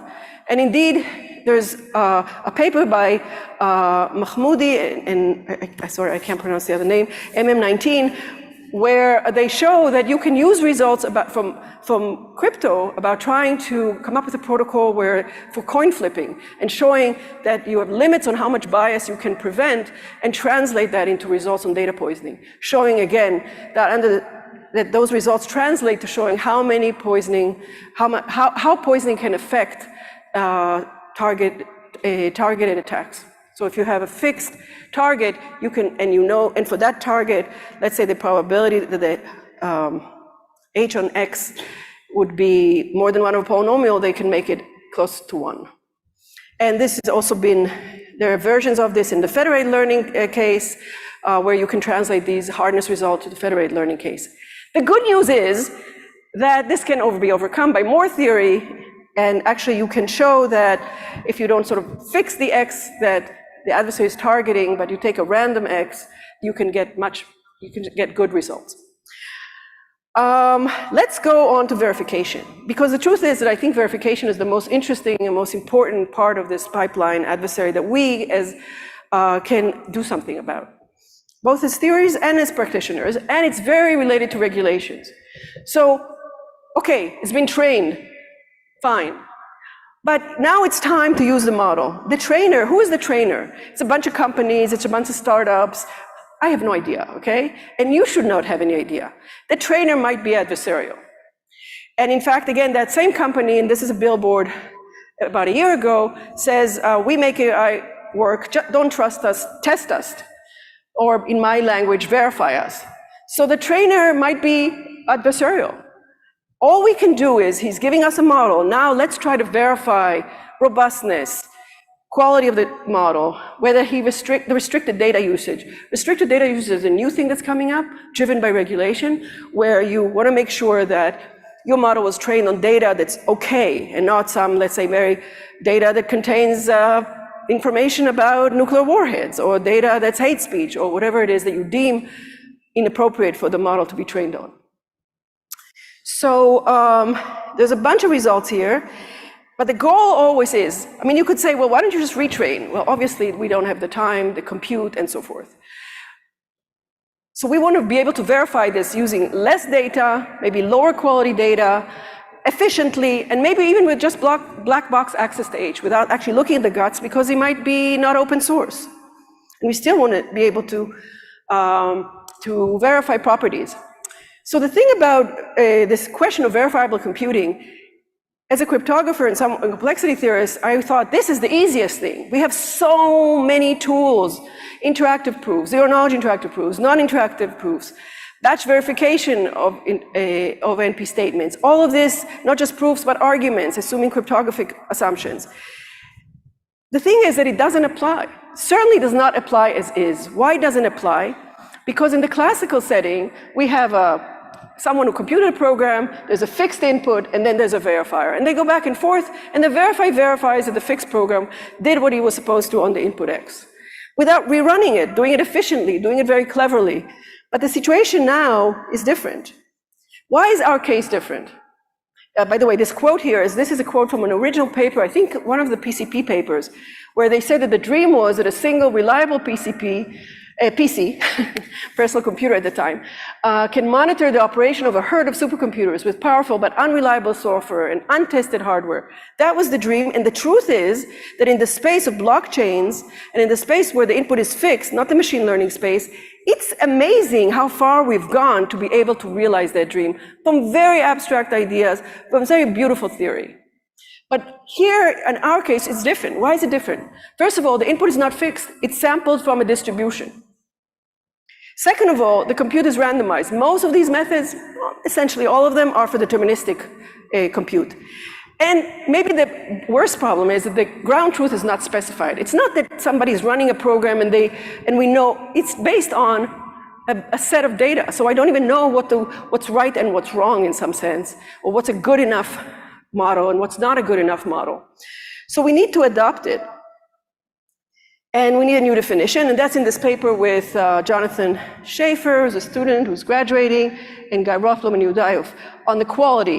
And indeed, there's a paper by Mahmoudi, and sorry, I can't pronounce the other name, MM19, where they show that you can use results from crypto about trying to come up with a protocol for coin flipping, and showing that you have limits on how much bias you can prevent, and translate that into results on data poisoning. Showing again that those results translate to showing how poisoning can affect targeted attacks. So if you have a fixed target, you can, and for that target, let's say the probability that the h on x would be more than one of a polynomial, they can make it close to 1. And this has also been, there are versions of this in the federated learning case, where you can translate these hardness results to the federated learning case. The good news is that this can be overcome by Moore theory. And actually, you can show that if you don't sort of fix the x that the adversary is targeting, but you take a random x, you can get good results. Let's go on to verification, because the truth is that I think verification is the most interesting and most important part of this pipeline adversary that we can do something about, both as theories and as practitioners, and it's very related to regulations. So, okay, it's been trained. Fine. But now it's time to use the model. The trainer, who is the trainer? It's a bunch of companies, it's a bunch of startups. I have no idea, okay? And you should not have any idea. The trainer might be adversarial. And in fact, again, that same company, and this is a billboard about a year ago, says, we make AI work, don't trust us, test us. Or in my language, verify us. So the trainer might be adversarial. All we can do is, he's giving us a model. Now let's try to verify robustness, quality of the model, whether he the restricted data usage. Restricted data usage is a new thing that's coming up, driven by regulation, where you want to make sure that your model was trained on data that's okay, and not some, let's say, very data that contains information about nuclear warheads, or data that's hate speech, or whatever it is that you deem inappropriate for the model to be trained on. So there's a bunch of results here, but the goal always is, I mean, you could say, well, why don't you just retrain? Well, obviously, we don't have the time, the compute, and so forth. So we want to be able to verify this using less data, maybe lower quality data, efficiently, and maybe even with just black box access to H, without actually looking at the guts, because it might be not open source. And we still want to be able to to verify properties. So the thing about this question of verifiable computing, as a cryptographer and some complexity theorist, I thought this is the easiest thing. We have so many tools, interactive proofs, zero-knowledge interactive proofs, non-interactive proofs, batch verification of NP statements, all of this, not just proofs, but arguments, assuming cryptographic assumptions. The thing is that it doesn't apply. Certainly does not apply as is. Why doesn't it apply? Because in the classical setting, we have someone who computed a program, there's a fixed input, and then there's a verifier. And they go back and forth, and the verifier verifies that the fixed program did what he was supposed to on the input X, without rerunning it, doing it efficiently, doing it very cleverly. But the situation now is different. Why is our case different? By the way, this quote here this is a quote from an original paper, I think one of the PCP papers, where they said that the dream was that a single reliable PC, personal computer at the time, can monitor the operation of a herd of supercomputers with powerful but unreliable software and untested hardware. That was the dream, and the truth is that in the space of blockchains, and in the space where the input is fixed, not the machine learning space, it's amazing how far we've gone to be able to realize that dream from very abstract ideas, from very beautiful theory. But here, in our case, it's different. Why is it different? First of all, the input is not fixed. It's sampled from a distribution. Second of all, the compute is randomized. Most of these methods, essentially all of them, are for deterministic compute. And maybe the worst problem is that the ground truth is not specified. It's not that somebody's running a program and we know it's based on a set of data. So I don't even know what's right and what's wrong in some sense, or what's a good enough model and what's not a good enough model. So we need to adopt it. And we need a new definition, and that's in this paper with Jonathan Schaefer, who's a student who's graduating, and Guy Rothblum and Yudayev on the quality.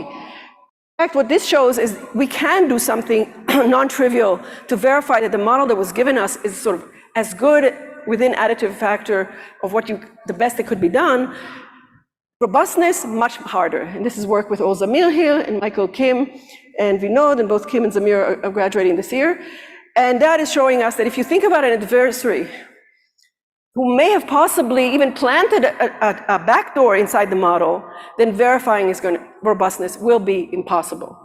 In fact, what this shows is we can do something non-trivial to verify that the model that was given us is sort of as good within additive factor of the best that could be done. Robustness, much harder. And this is work with Ol Zamir here, and Michael Kim, and Vinod, and both Kim and Zamir are graduating this year. And that is showing us that if you think about an adversary who may have possibly even planted a backdoor inside the model, then verifying robustness will be impossible.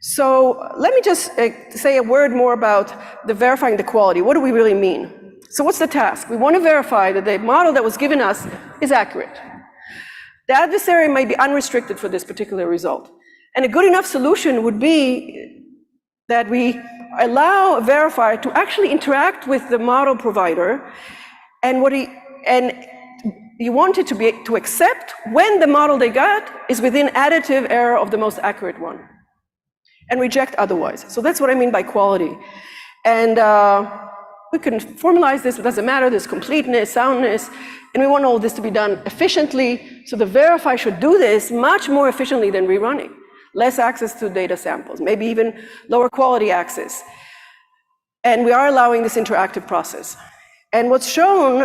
So let me just say a word more about the verifying the quality. What do we really mean? So what's the task? We want to verify that the model that was given us is accurate. The adversary may be unrestricted for this particular result. And a good enough solution would be that we allow a verifier to actually interact with the model provider, and you want it to accept when the model they got is within additive error of the most accurate one, and reject otherwise. So that's what I mean by quality. And we can formalize this, it doesn't matter, there's completeness, soundness, and we want all this to be done efficiently, so the verifier should do this much more efficiently than rerunning. Less access to data samples, maybe even lower quality access. And we are allowing this interactive process. And what's shown,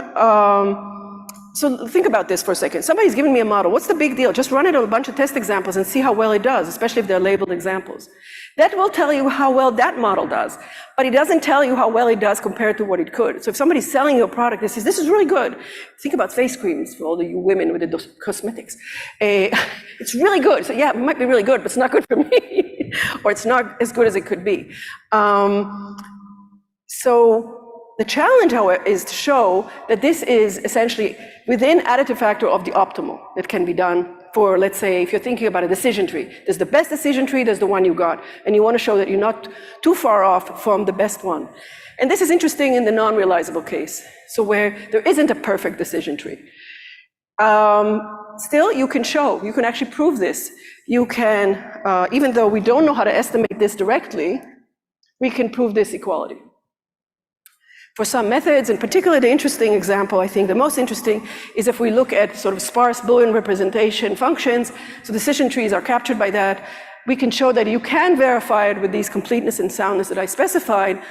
so think about this for a second. Somebody's giving me a model. What's the big deal? Just run it on a bunch of test examples and see how well it does, especially if they're labeled examples. That will tell you how well that model does, but it doesn't tell you how well it does compared to what it could. So if somebody's selling you a product that says, this is really good, think about face creams for all the you women with the cosmetics. It's really good. So yeah, it might be really good, but it's not good for me, or it's not as good as it could be. So the challenge, however, is to show that this is essentially within additive factor of the optimal that can be done for, let's say, if you're thinking about a decision tree. There's the best decision tree, there's the one you got, and you want to show that you're not too far off from the best one. And this is interesting in the non-realizable case, so where there isn't a perfect decision tree. Still, you can actually prove this. You can, even though we don't know how to estimate this directly, we can prove this equality. For some methods, and particularly the interesting example, I think the most interesting, is if we look at sort of sparse Boolean representation functions, so decision trees are captured by that, we can show that you can verify it with these completeness and soundness that I specified,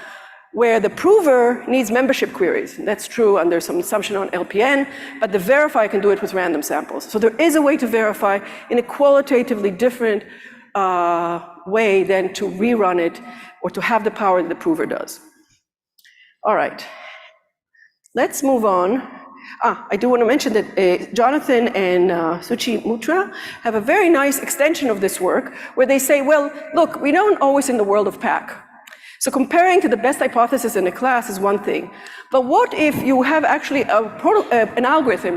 where the prover needs membership queries. That's true under some assumption on LPN, but the verifier can do it with random samples. So there is a way to verify in a qualitatively different way than to rerun it or to have the power that the prover does. All right, let's move on. I do want to mention that Jonathan and Suchi Mutra have a very nice extension of this work where they say, well, look, we don't always in the world of PAC. So comparing to the best hypothesis in a class is one thing. But what if you have actually an algorithm,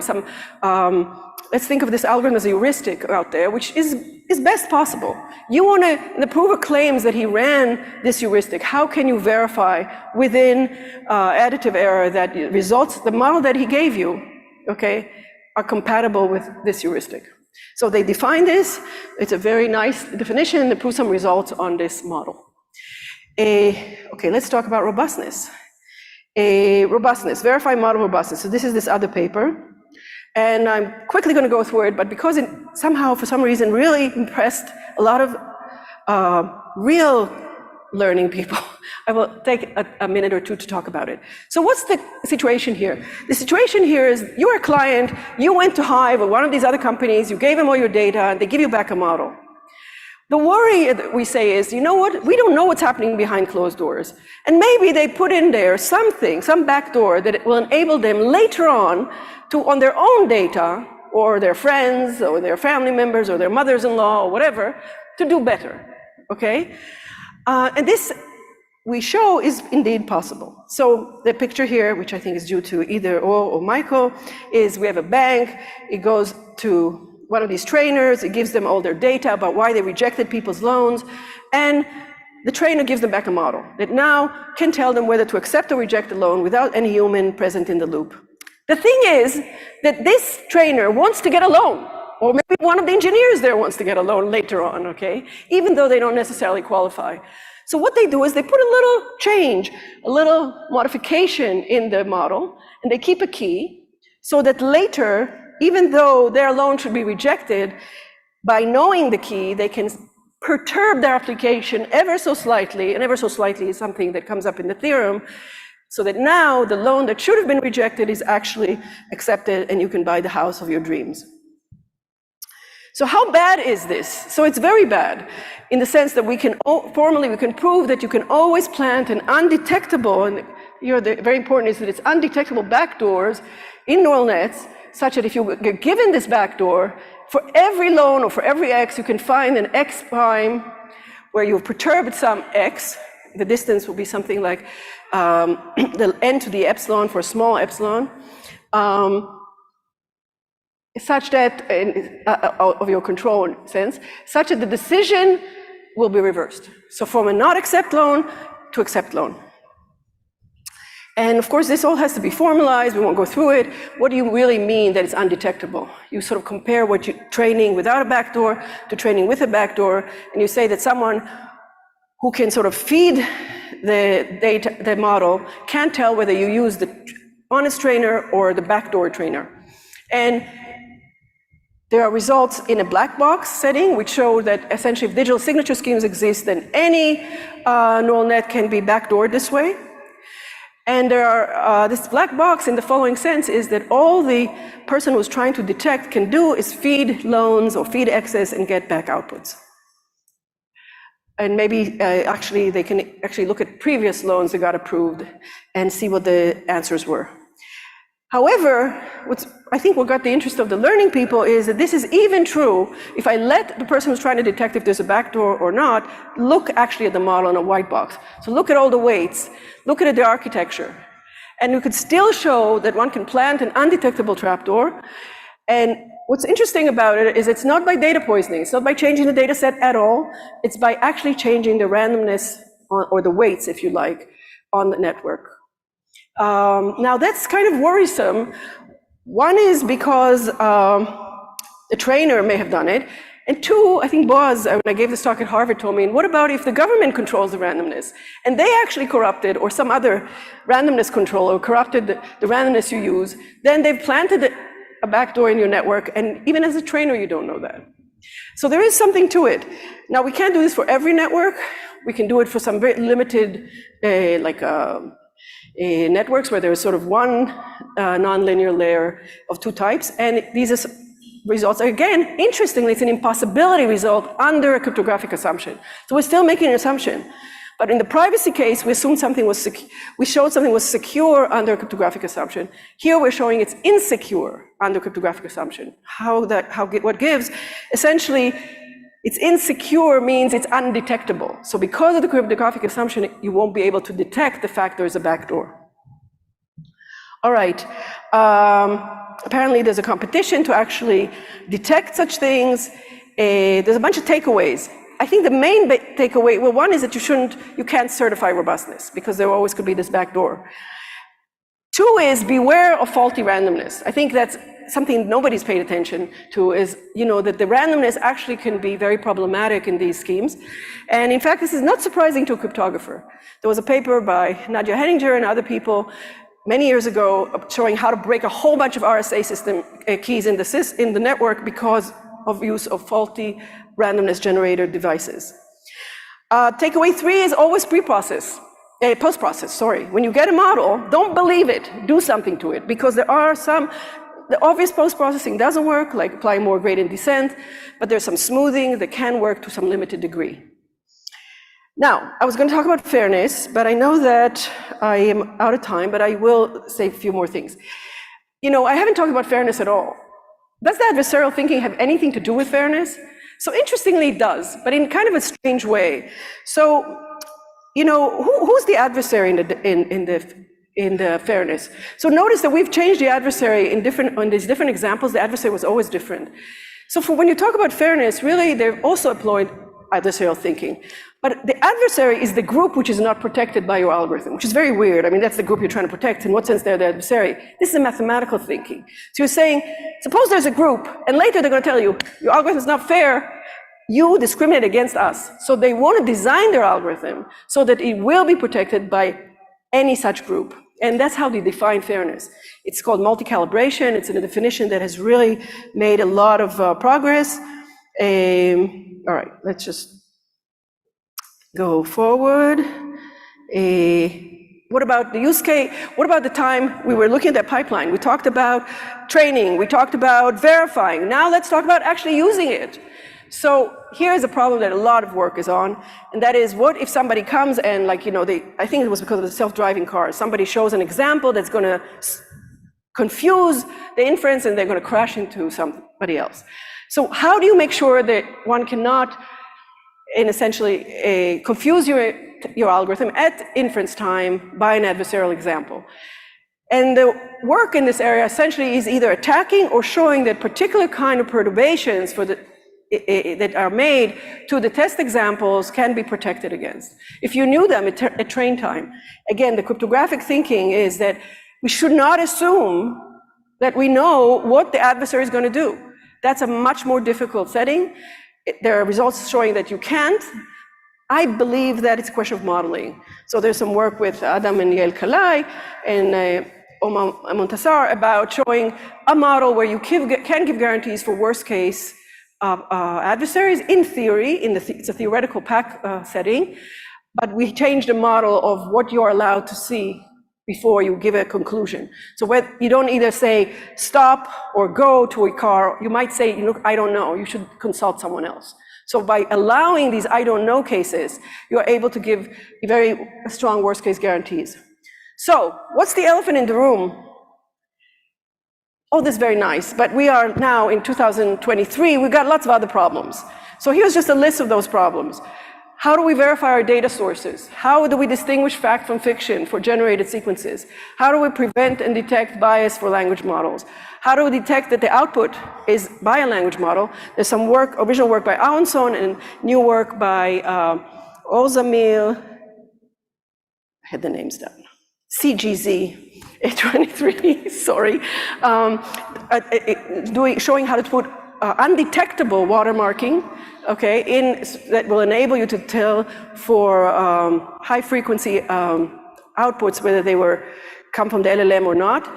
let's think of this algorithm as a heuristic out there, which is best possible. You want to, the prover claims that he ran this heuristic. How can you verify within additive error that results, the model that he gave you, okay, are compatible with this heuristic? So they define this. It's a very nice definition. They prove some results on this model. Okay, let's talk about robustness. Verified model robustness. So this is this other paper. And I'm quickly going to go through it, but because it somehow, for some reason, really impressed a lot of real learning people, I will take a minute or two to talk about it. So what's the situation here? The situation here is you're a client, you went to Hive or one of these other companies, you gave them all your data, and they give you back a model. The worry that we say is, you know what, we don't know what's happening behind closed doors. And maybe they put in there something, some backdoor that will enable them later on on their own data, or their friends, or their family members, or their mothers-in-law, or whatever, to do better, okay? And this, we show, is indeed possible. So the picture here, which I think is due to either or Michael, is we have a bank, it goes to one of these trainers, it gives them all their data about why they rejected people's loans, and the trainer gives them back a model that now can tell them whether to accept or reject a loan without any human present in the loop. The thing is that this trainer wants to get a loan, or maybe one of the engineers there wants to get a loan later on, okay? Even though they don't necessarily qualify. So what they do is they put a little change, a little modification in the model, and they keep a key so that later, even though their loan should be rejected, by knowing the key, they can perturb their application ever so slightly, and ever so slightly is something that comes up in the theorem, so that now the loan that should have been rejected is actually accepted and you can buy the house of your dreams. So how bad is this? So it's very bad in the sense that we can formally we can prove that you can always plant an undetectable, and here the very important is that it's undetectable backdoors in neural nets, such that if you get given this backdoor, for every loan or for every x, you can find an x prime where you've perturbed some x. The distance will be something like the n to the epsilon for a small epsilon, such that, of your control sense, such that the decision will be reversed. So from a not accept loan to accept loan. And of course, this all has to be formalized. We won't go through it. What do you really mean that it's undetectable? You sort of compare what you training without a backdoor to training with a backdoor, and you say that someone who can sort of feed the data, the model, can't tell whether you use the honest trainer or the backdoor trainer. And there are results in a black box setting which show that essentially if digital signature schemes exist, then any neural net can be backdoored this way. And there are, this black box in the following sense is that all the person who's trying to detect can do is feed loans or feed excess and get back outputs. And maybe actually they can actually look at previous loans that got approved and see what the answers were. However, I think what got the interest of the learning people is that this is even true if I let the person who's trying to detect if there's a backdoor or not look actually at the model in a white box. So look at all the weights, look at the architecture, and you could still show that one can plant an undetectable trapdoor. And what's interesting about it is it's not by data poisoning, it's not by changing the data set at all, it's by actually changing the randomness or the weights, if you like, on the network. Now that's kind of worrisome. One is because the trainer may have done it, and two, I think Boaz, when I gave this talk at Harvard, told me, and what about if the government controls the randomness? And they actually corrupted, or some other randomness controller corrupted the randomness you use, then they've planted a backdoor in your network, and even as a trainer, you don't know that. So there is something to it. Now, we can't do this for every network. We can do it for some very limited, networks where there's sort of one nonlinear layer of two types, and these are results. Again, interestingly, it's an impossibility result under a cryptographic assumption. So we're still making an assumption. But in the privacy case, we assumed something was we showed something was secure under a cryptographic assumption. Here we're showing it's insecure under cryptographic assumption. What gives? Essentially, it's insecure means it's undetectable. So because of the cryptographic assumption, you won't be able to detect the fact there's a backdoor. All right. Apparently there's a competition to actually detect such things. There's a bunch of takeaways. I think the main takeaway, well, one is that you can't certify robustness because there always could be this backdoor. Two is beware of faulty randomness. I think that's something nobody's paid attention to, is, that the randomness actually can be very problematic in these schemes. And in fact, this is not surprising to a cryptographer. There was a paper by Nadia Henninger and other people many years ago showing how to break a whole bunch of RSA system keys in the network because of use of faulty randomness generator devices. Takeaway 3 is always postprocess, sorry. When you get a model, don't believe it, do something to it, because the obvious post-processing doesn't work, like applying more gradient descent, but there's some smoothing that can work to some limited degree. Now, I was going to talk about fairness, but I know that I am out of time, but I will say a few more things. I haven't talked about fairness at all. Does the adversarial thinking have anything to do with fairness? So interestingly, it does, but in kind of a strange way. So, who's the adversary in the fairness? So notice that we've changed the adversary on these different examples. The adversary was always different. So when you talk about fairness, really, they've also employed adversarial thinking. But the adversary is the group which is not protected by your algorithm, which is very weird. I mean, that's the group you're trying to protect. In what sense they're the adversary? This is a mathematical thinking. So you're saying, suppose there's a group, and later they're going to tell you, your algorithm is not fair, you discriminate against us. So they want to design their algorithm so that it will be protected by any such group. And that's how they define fairness. It's called multi-calibration. It's a definition that has really made a lot of progress. All right, let's just go forward. What about the use case? What about the time we were looking at that pipeline? We talked about training. We talked about verifying. Now let's talk about actually using it. So here's a problem that a lot of work is on, and that is, what if somebody comes and, I think it was because of the self-driving cars, somebody shows an example that's going to confuse the inference and they're going to crash into somebody else. So how do you make sure that one cannot, essentially, confuse your algorithm at inference time by an adversarial example? And the work in this area essentially is either attacking or showing that particular kind of perturbations that are made to the test examples can be protected against. If you knew them at train time, again, the cryptographic thinking is that we should not assume that we know what the adversary is going to do. That's a much more difficult setting. There are results showing that you can't. I believe that it's a question of modeling. So there's some work with Adam and Yael Kalai and Omar Montasar about showing a model where you can give guarantees for worst case adversaries in theory. It's a theoretical pack setting, but we changed the model of what you're allowed to see before you give a conclusion. So you don't either say stop or go to a car. You might say, look, I don't know, you should consult someone else. So by allowing these I don't know cases, you're able to give very strong worst case guarantees. So what's the elephant in the room? Oh, this is very nice, but we are now in 2023, we've got lots of other problems. So here's just a list of those problems. How do we verify our data sources? How do we distinguish fact from fiction for generated sequences? How do we prevent and detect bias for language models? How do we detect that the output is by a language model? There's some work, original work by Aronson and new work by Ozamil, I had the names down, CGZ. 23, sorry, showing how to put undetectable watermarking, okay, that will enable you to tell for high frequency outputs whether they come from the LLM or not.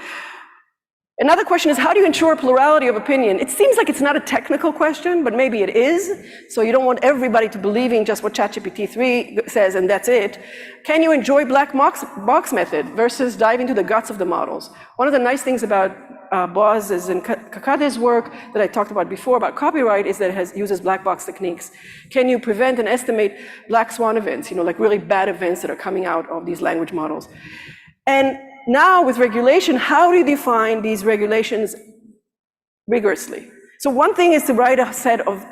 Another question is, how do you ensure plurality of opinion? It seems like it's not a technical question, but maybe it is. So you don't want everybody to believing just what ChatGPT 3 says and that's it. Can you enjoy black box method versus dive into the guts of the models? One of the nice things about Boz's and Kakade's work that I talked about before about copyright is that it uses black box techniques. Can you prevent and estimate black swan events, like really bad events that are coming out of these language models? And now with regulation, how do you define these regulations rigorously? So one thing is to write a set of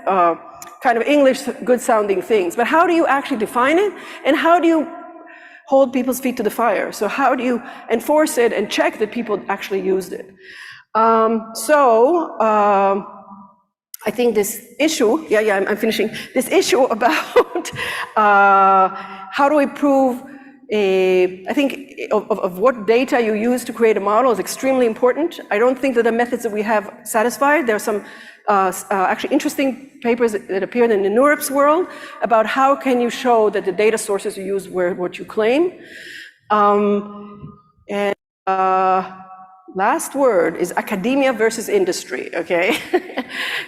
kind of English good sounding things, but how do you actually define it? And how do you hold people's feet to the fire? So how do you enforce it and check that people actually used it? I think this issue, I'm finishing, this issue about how do we prove I think of what data you use to create a model is extremely important. I don't think that the methods that we have satisfied. There are some actually interesting papers that appeared in the NeurIPS world about how can you show that the data sources you use were what you claim. Last word is academia versus industry, okay?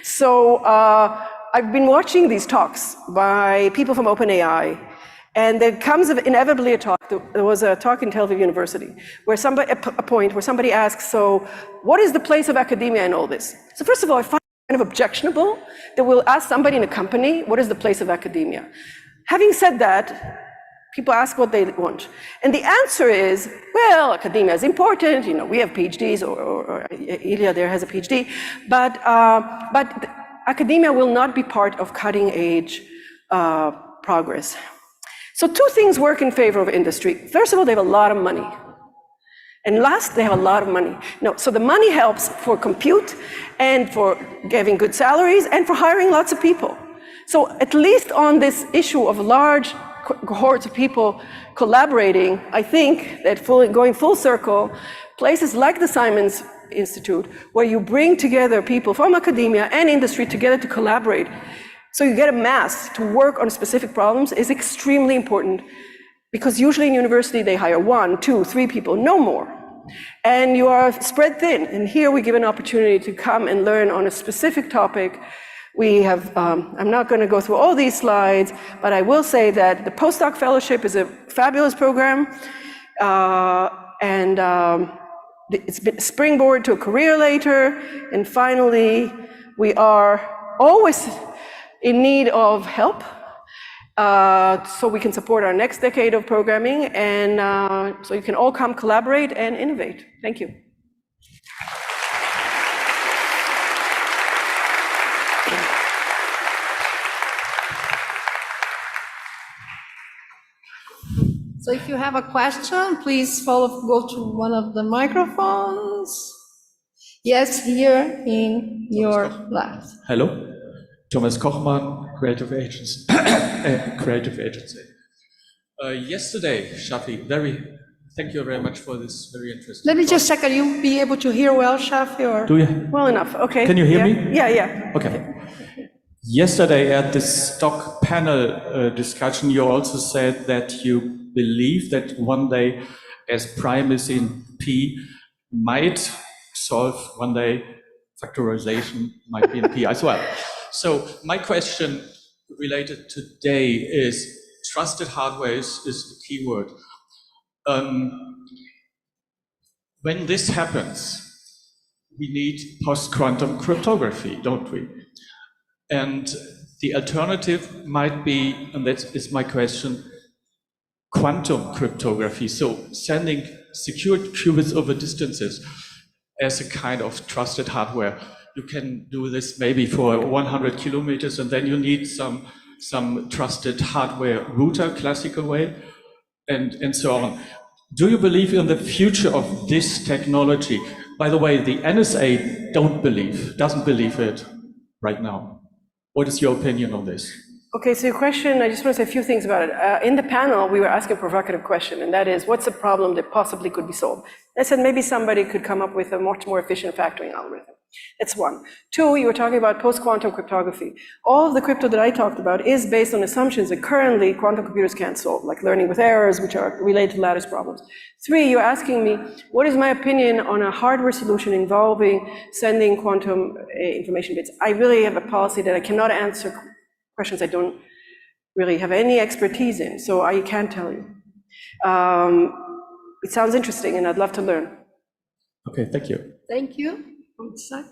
So I've been watching these talks by people from OpenAI, and there comes inevitably a talk. There was a talk in Tel Aviv University where a point where somebody asks, so what is the place of academia in all this? So first of all, I find it kind of objectionable that we'll ask somebody in a company, what is the place of academia? Having said that, people ask what they want. And the answer is, well, academia is important, we have PhDs, or Ilya there has a PhD, but academia will not be part of cutting edge progress. So two things work in favor of industry. First of all, they have a lot of money. And last, they have a lot of money. So the money helps for compute and for giving good salaries and for hiring lots of people. So at least on this issue of large cohorts of people collaborating, I think that going full circle, places like the Simons Institute, where you bring together people from academia and industry together to collaborate, so you get a mass to work on specific problems, is extremely important, because usually in university they hire 1, 2, 3 people, no more. And you are spread thin. And here we give an opportunity to come and learn on a specific topic. We have, I'm not going to go through all these slides, but I will say that the postdoc fellowship is a fabulous program. It's been a springboard to a career later. And finally, we are always in need of help, so we can support our next decade of programming, and so you can all come collaborate and innovate. Thank you. So if you have a question, please go to one of the microphones. Yes, here in your left. Hello. Thomas Kochmann, Creative Agency. Yesterday, Shafi, thank you very much for this very interesting. Let me just check, are you be able to hear well, Shafi, or? Do you? Well enough, okay. Can you hear me? Yeah. Okay. Yesterday at this stock panel discussion, you also said that you believe that one day, as primacy in P might solve one day, factorization might be in P as well. So my question related today is trusted hardware is the key word. When this happens, we need post-quantum cryptography, don't we? And the alternative might be, and that is my question, quantum cryptography. So sending secured qubits over distances as a kind of trusted hardware. You can do this maybe for 100 kilometers, and then you need some trusted hardware router, classical way, and so on. Do you believe in the future of this technology? By the way, the NSA doesn't believe it right now. What is your opinion on this? Okay, so your question, I just want to say a few things about it. In the panel, we were asking a provocative question, and that is, what's a problem that possibly could be solved? I said maybe somebody could come up with a much more efficient factoring algorithm. That's one. Two, you were talking about post-quantum cryptography. All of the crypto that I talked about is based on assumptions that currently quantum computers can't solve, like learning with errors, which are related to lattice problems. Three, you're asking me, what is my opinion on a hardware solution involving sending quantum information bits? I really have a policy that I cannot answer questions I don't really have any expertise in, so I can't tell you. It sounds interesting, and I'd love to learn. Okay, thank you. Thank you. On this side.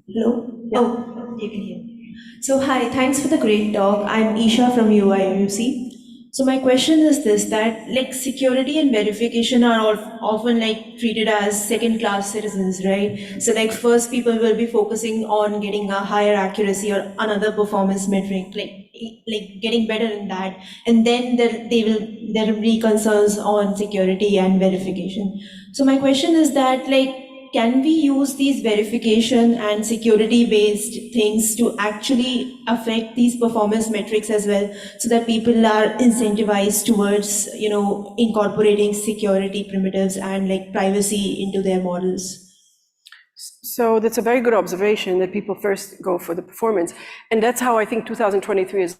Hello? Oh, you can hear me. So hi, thanks for the great talk. I'm Isha from UIUC. So my question is this, that like security and verification are often like treated as second-class citizens, right? So like first people will be focusing on getting a higher accuracy or another performance metric, like getting better in that. And then there will be concerns on security and verification. So my question is that like, can we use these verification and security-based things to actually affect these performance metrics as well, so that people are incentivized towards, incorporating security primitives and like privacy into their models? So that's a very good observation, that people first go for the performance. And that's how I think 2023 is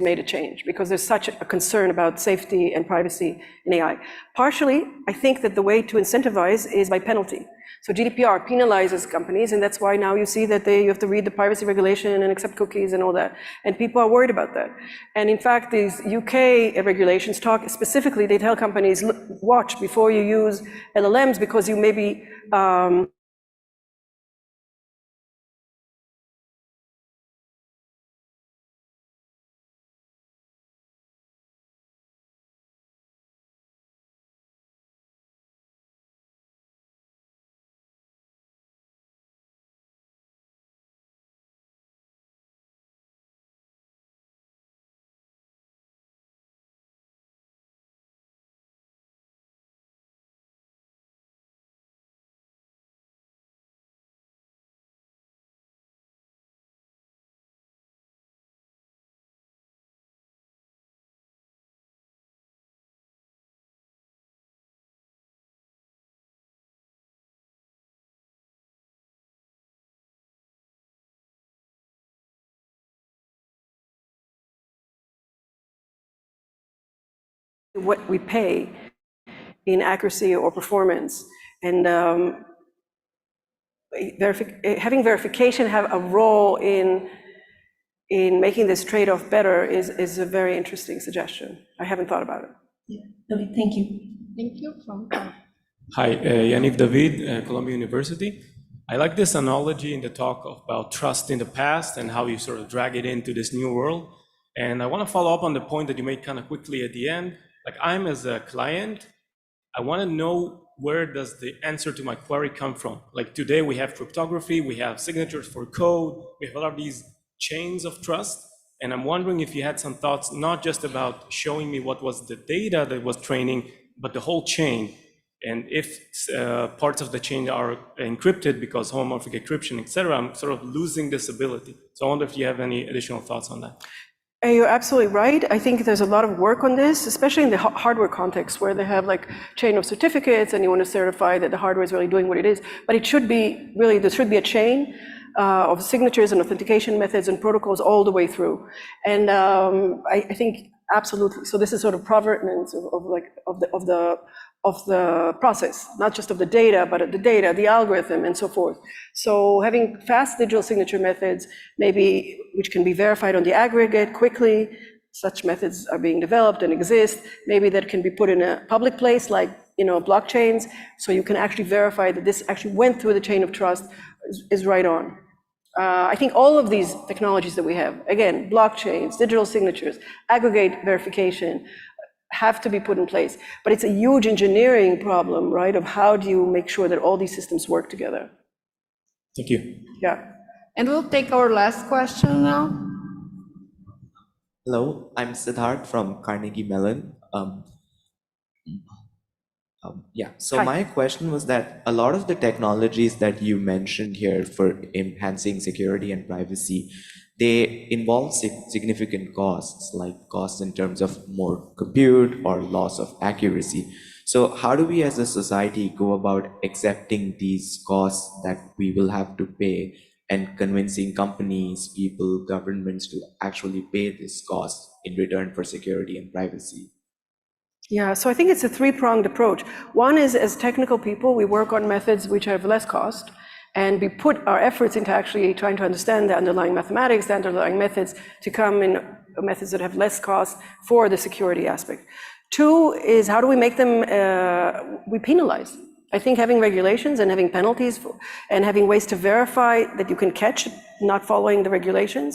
made a change, because there's such a concern about safety and privacy in AI. Partially, I think that the way to incentivize is by penalty. So GDPR penalizes companies, and that's why now you see that you have to read the privacy regulation and accept cookies and all that. And people are worried about that. And in fact, these UK regulations talk specifically, they tell companies, watch before you use LLMs, because you may be what we pay in accuracy or performance. And having verification have a role in making this trade-off better is a very interesting suggestion. I haven't thought about it. Yeah. Okay, thank you. Thank you. Hi, Yannick David, Columbia University. I like this analogy in the talk about trust in the past and how you sort of drag it into this new world. And I want to follow up on the point that you made kind of quickly at the end. Like, I'm as a client, I want to know, where does the answer to my query come from? Like today we have cryptography, we have signatures for code, we have a lot of these chains of trust. And I'm wondering if you had some thoughts, not just about showing me what was the data that was training, but the whole chain. And if parts of the chain are encrypted because homomorphic encryption, etc., I'm sort of losing this ability. So I wonder if you have any additional thoughts on that. You're absolutely right. I think there's a lot of work on this, especially in the hardware context, where they have like chain of certificates and you want to certify that the hardware is really doing what it is. But it should be really, there should be a chain of signatures and authentication methods and protocols all the way through. And I think absolutely. So this is sort of provenance of the process, not just of the data, but of the data, the algorithm, and so forth. So having fast digital signature methods, maybe which can be verified on the aggregate quickly, such methods are being developed and exist. Maybe that can be put in a public place like blockchains, so you can actually verify that this actually went through the chain of trust is right on. I think all of these technologies that we have, again, blockchains, digital signatures, aggregate verification, have to be put in place. But it's a huge engineering problem, right, of how do you make sure that all these systems work together. Thank you. Yeah. And we'll take our last question now. Hello, I'm Siddharth from Carnegie Mellon. So Hi. my question was that a lot of the technologies that you mentioned here for enhancing security and privacy, they involve significant costs, like costs in terms of more compute or loss of accuracy. So how do we as a society go about accepting these costs that we will have to pay and convincing companies, people, governments to actually pay this cost in return for security and privacy? Yeah, so I think it's a three-pronged approach. One is, as technical people, we work on methods which have less cost and we put our efforts into actually trying to understand the underlying mathematics, the underlying methods, to come in methods that have less cost for the security aspect. Two is, how do we make them, we penalize. I think having regulations and having penalties and having ways to verify that you can catch not following the regulations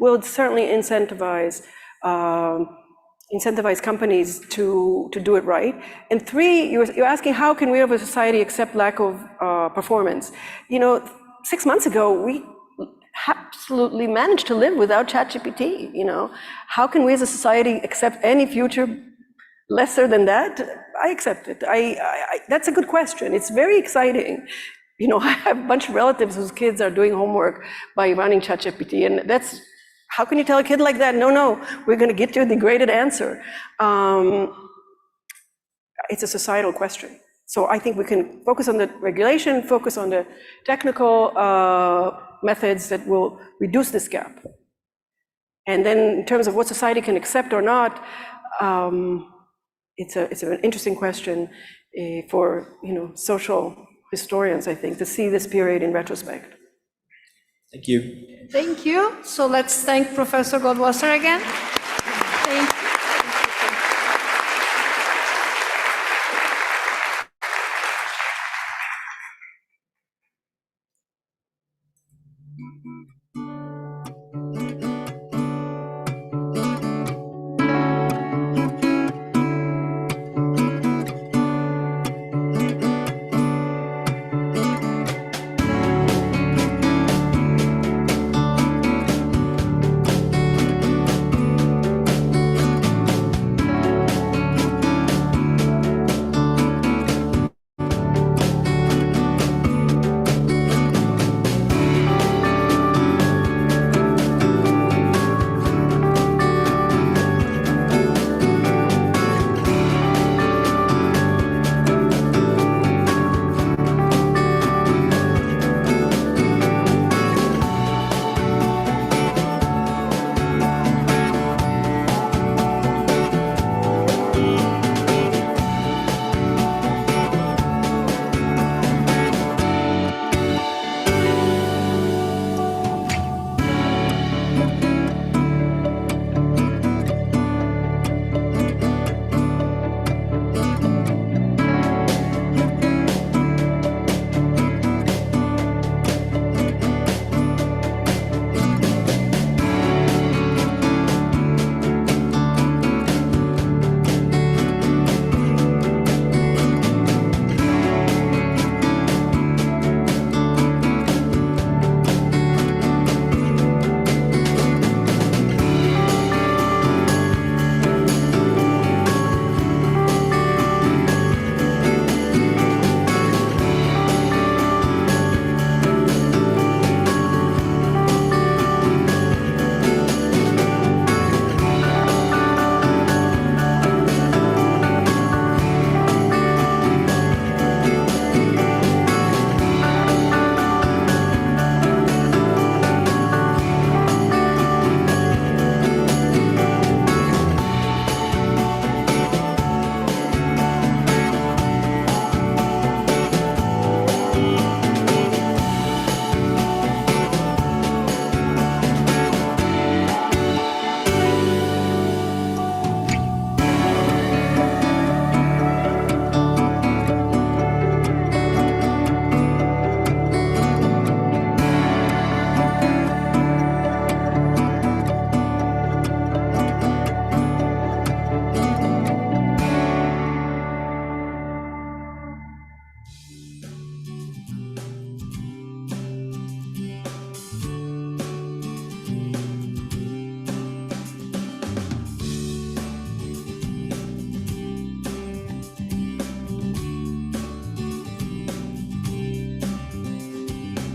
will certainly incentivize companies to do it right. And three, you're asking, how can we as a society accept lack of performance? 6 months ago, we absolutely managed to live without ChatGPT. How can we as a society accept any future lesser than that? I accept it. That's a good question. It's very exciting. I have a bunch of relatives whose kids are doing homework by running ChatGPT, and that's, how can you tell a kid like that, no, we're going to get you a degraded answer? It's a societal question. So I think we can focus on the regulation, focus on the technical methods that will reduce this gap. And then in terms of what society can accept or not, it's an interesting question for social historians, I think, to see this period in retrospect. Thank you. Thank you. So let's thank Professor Goldwasser again.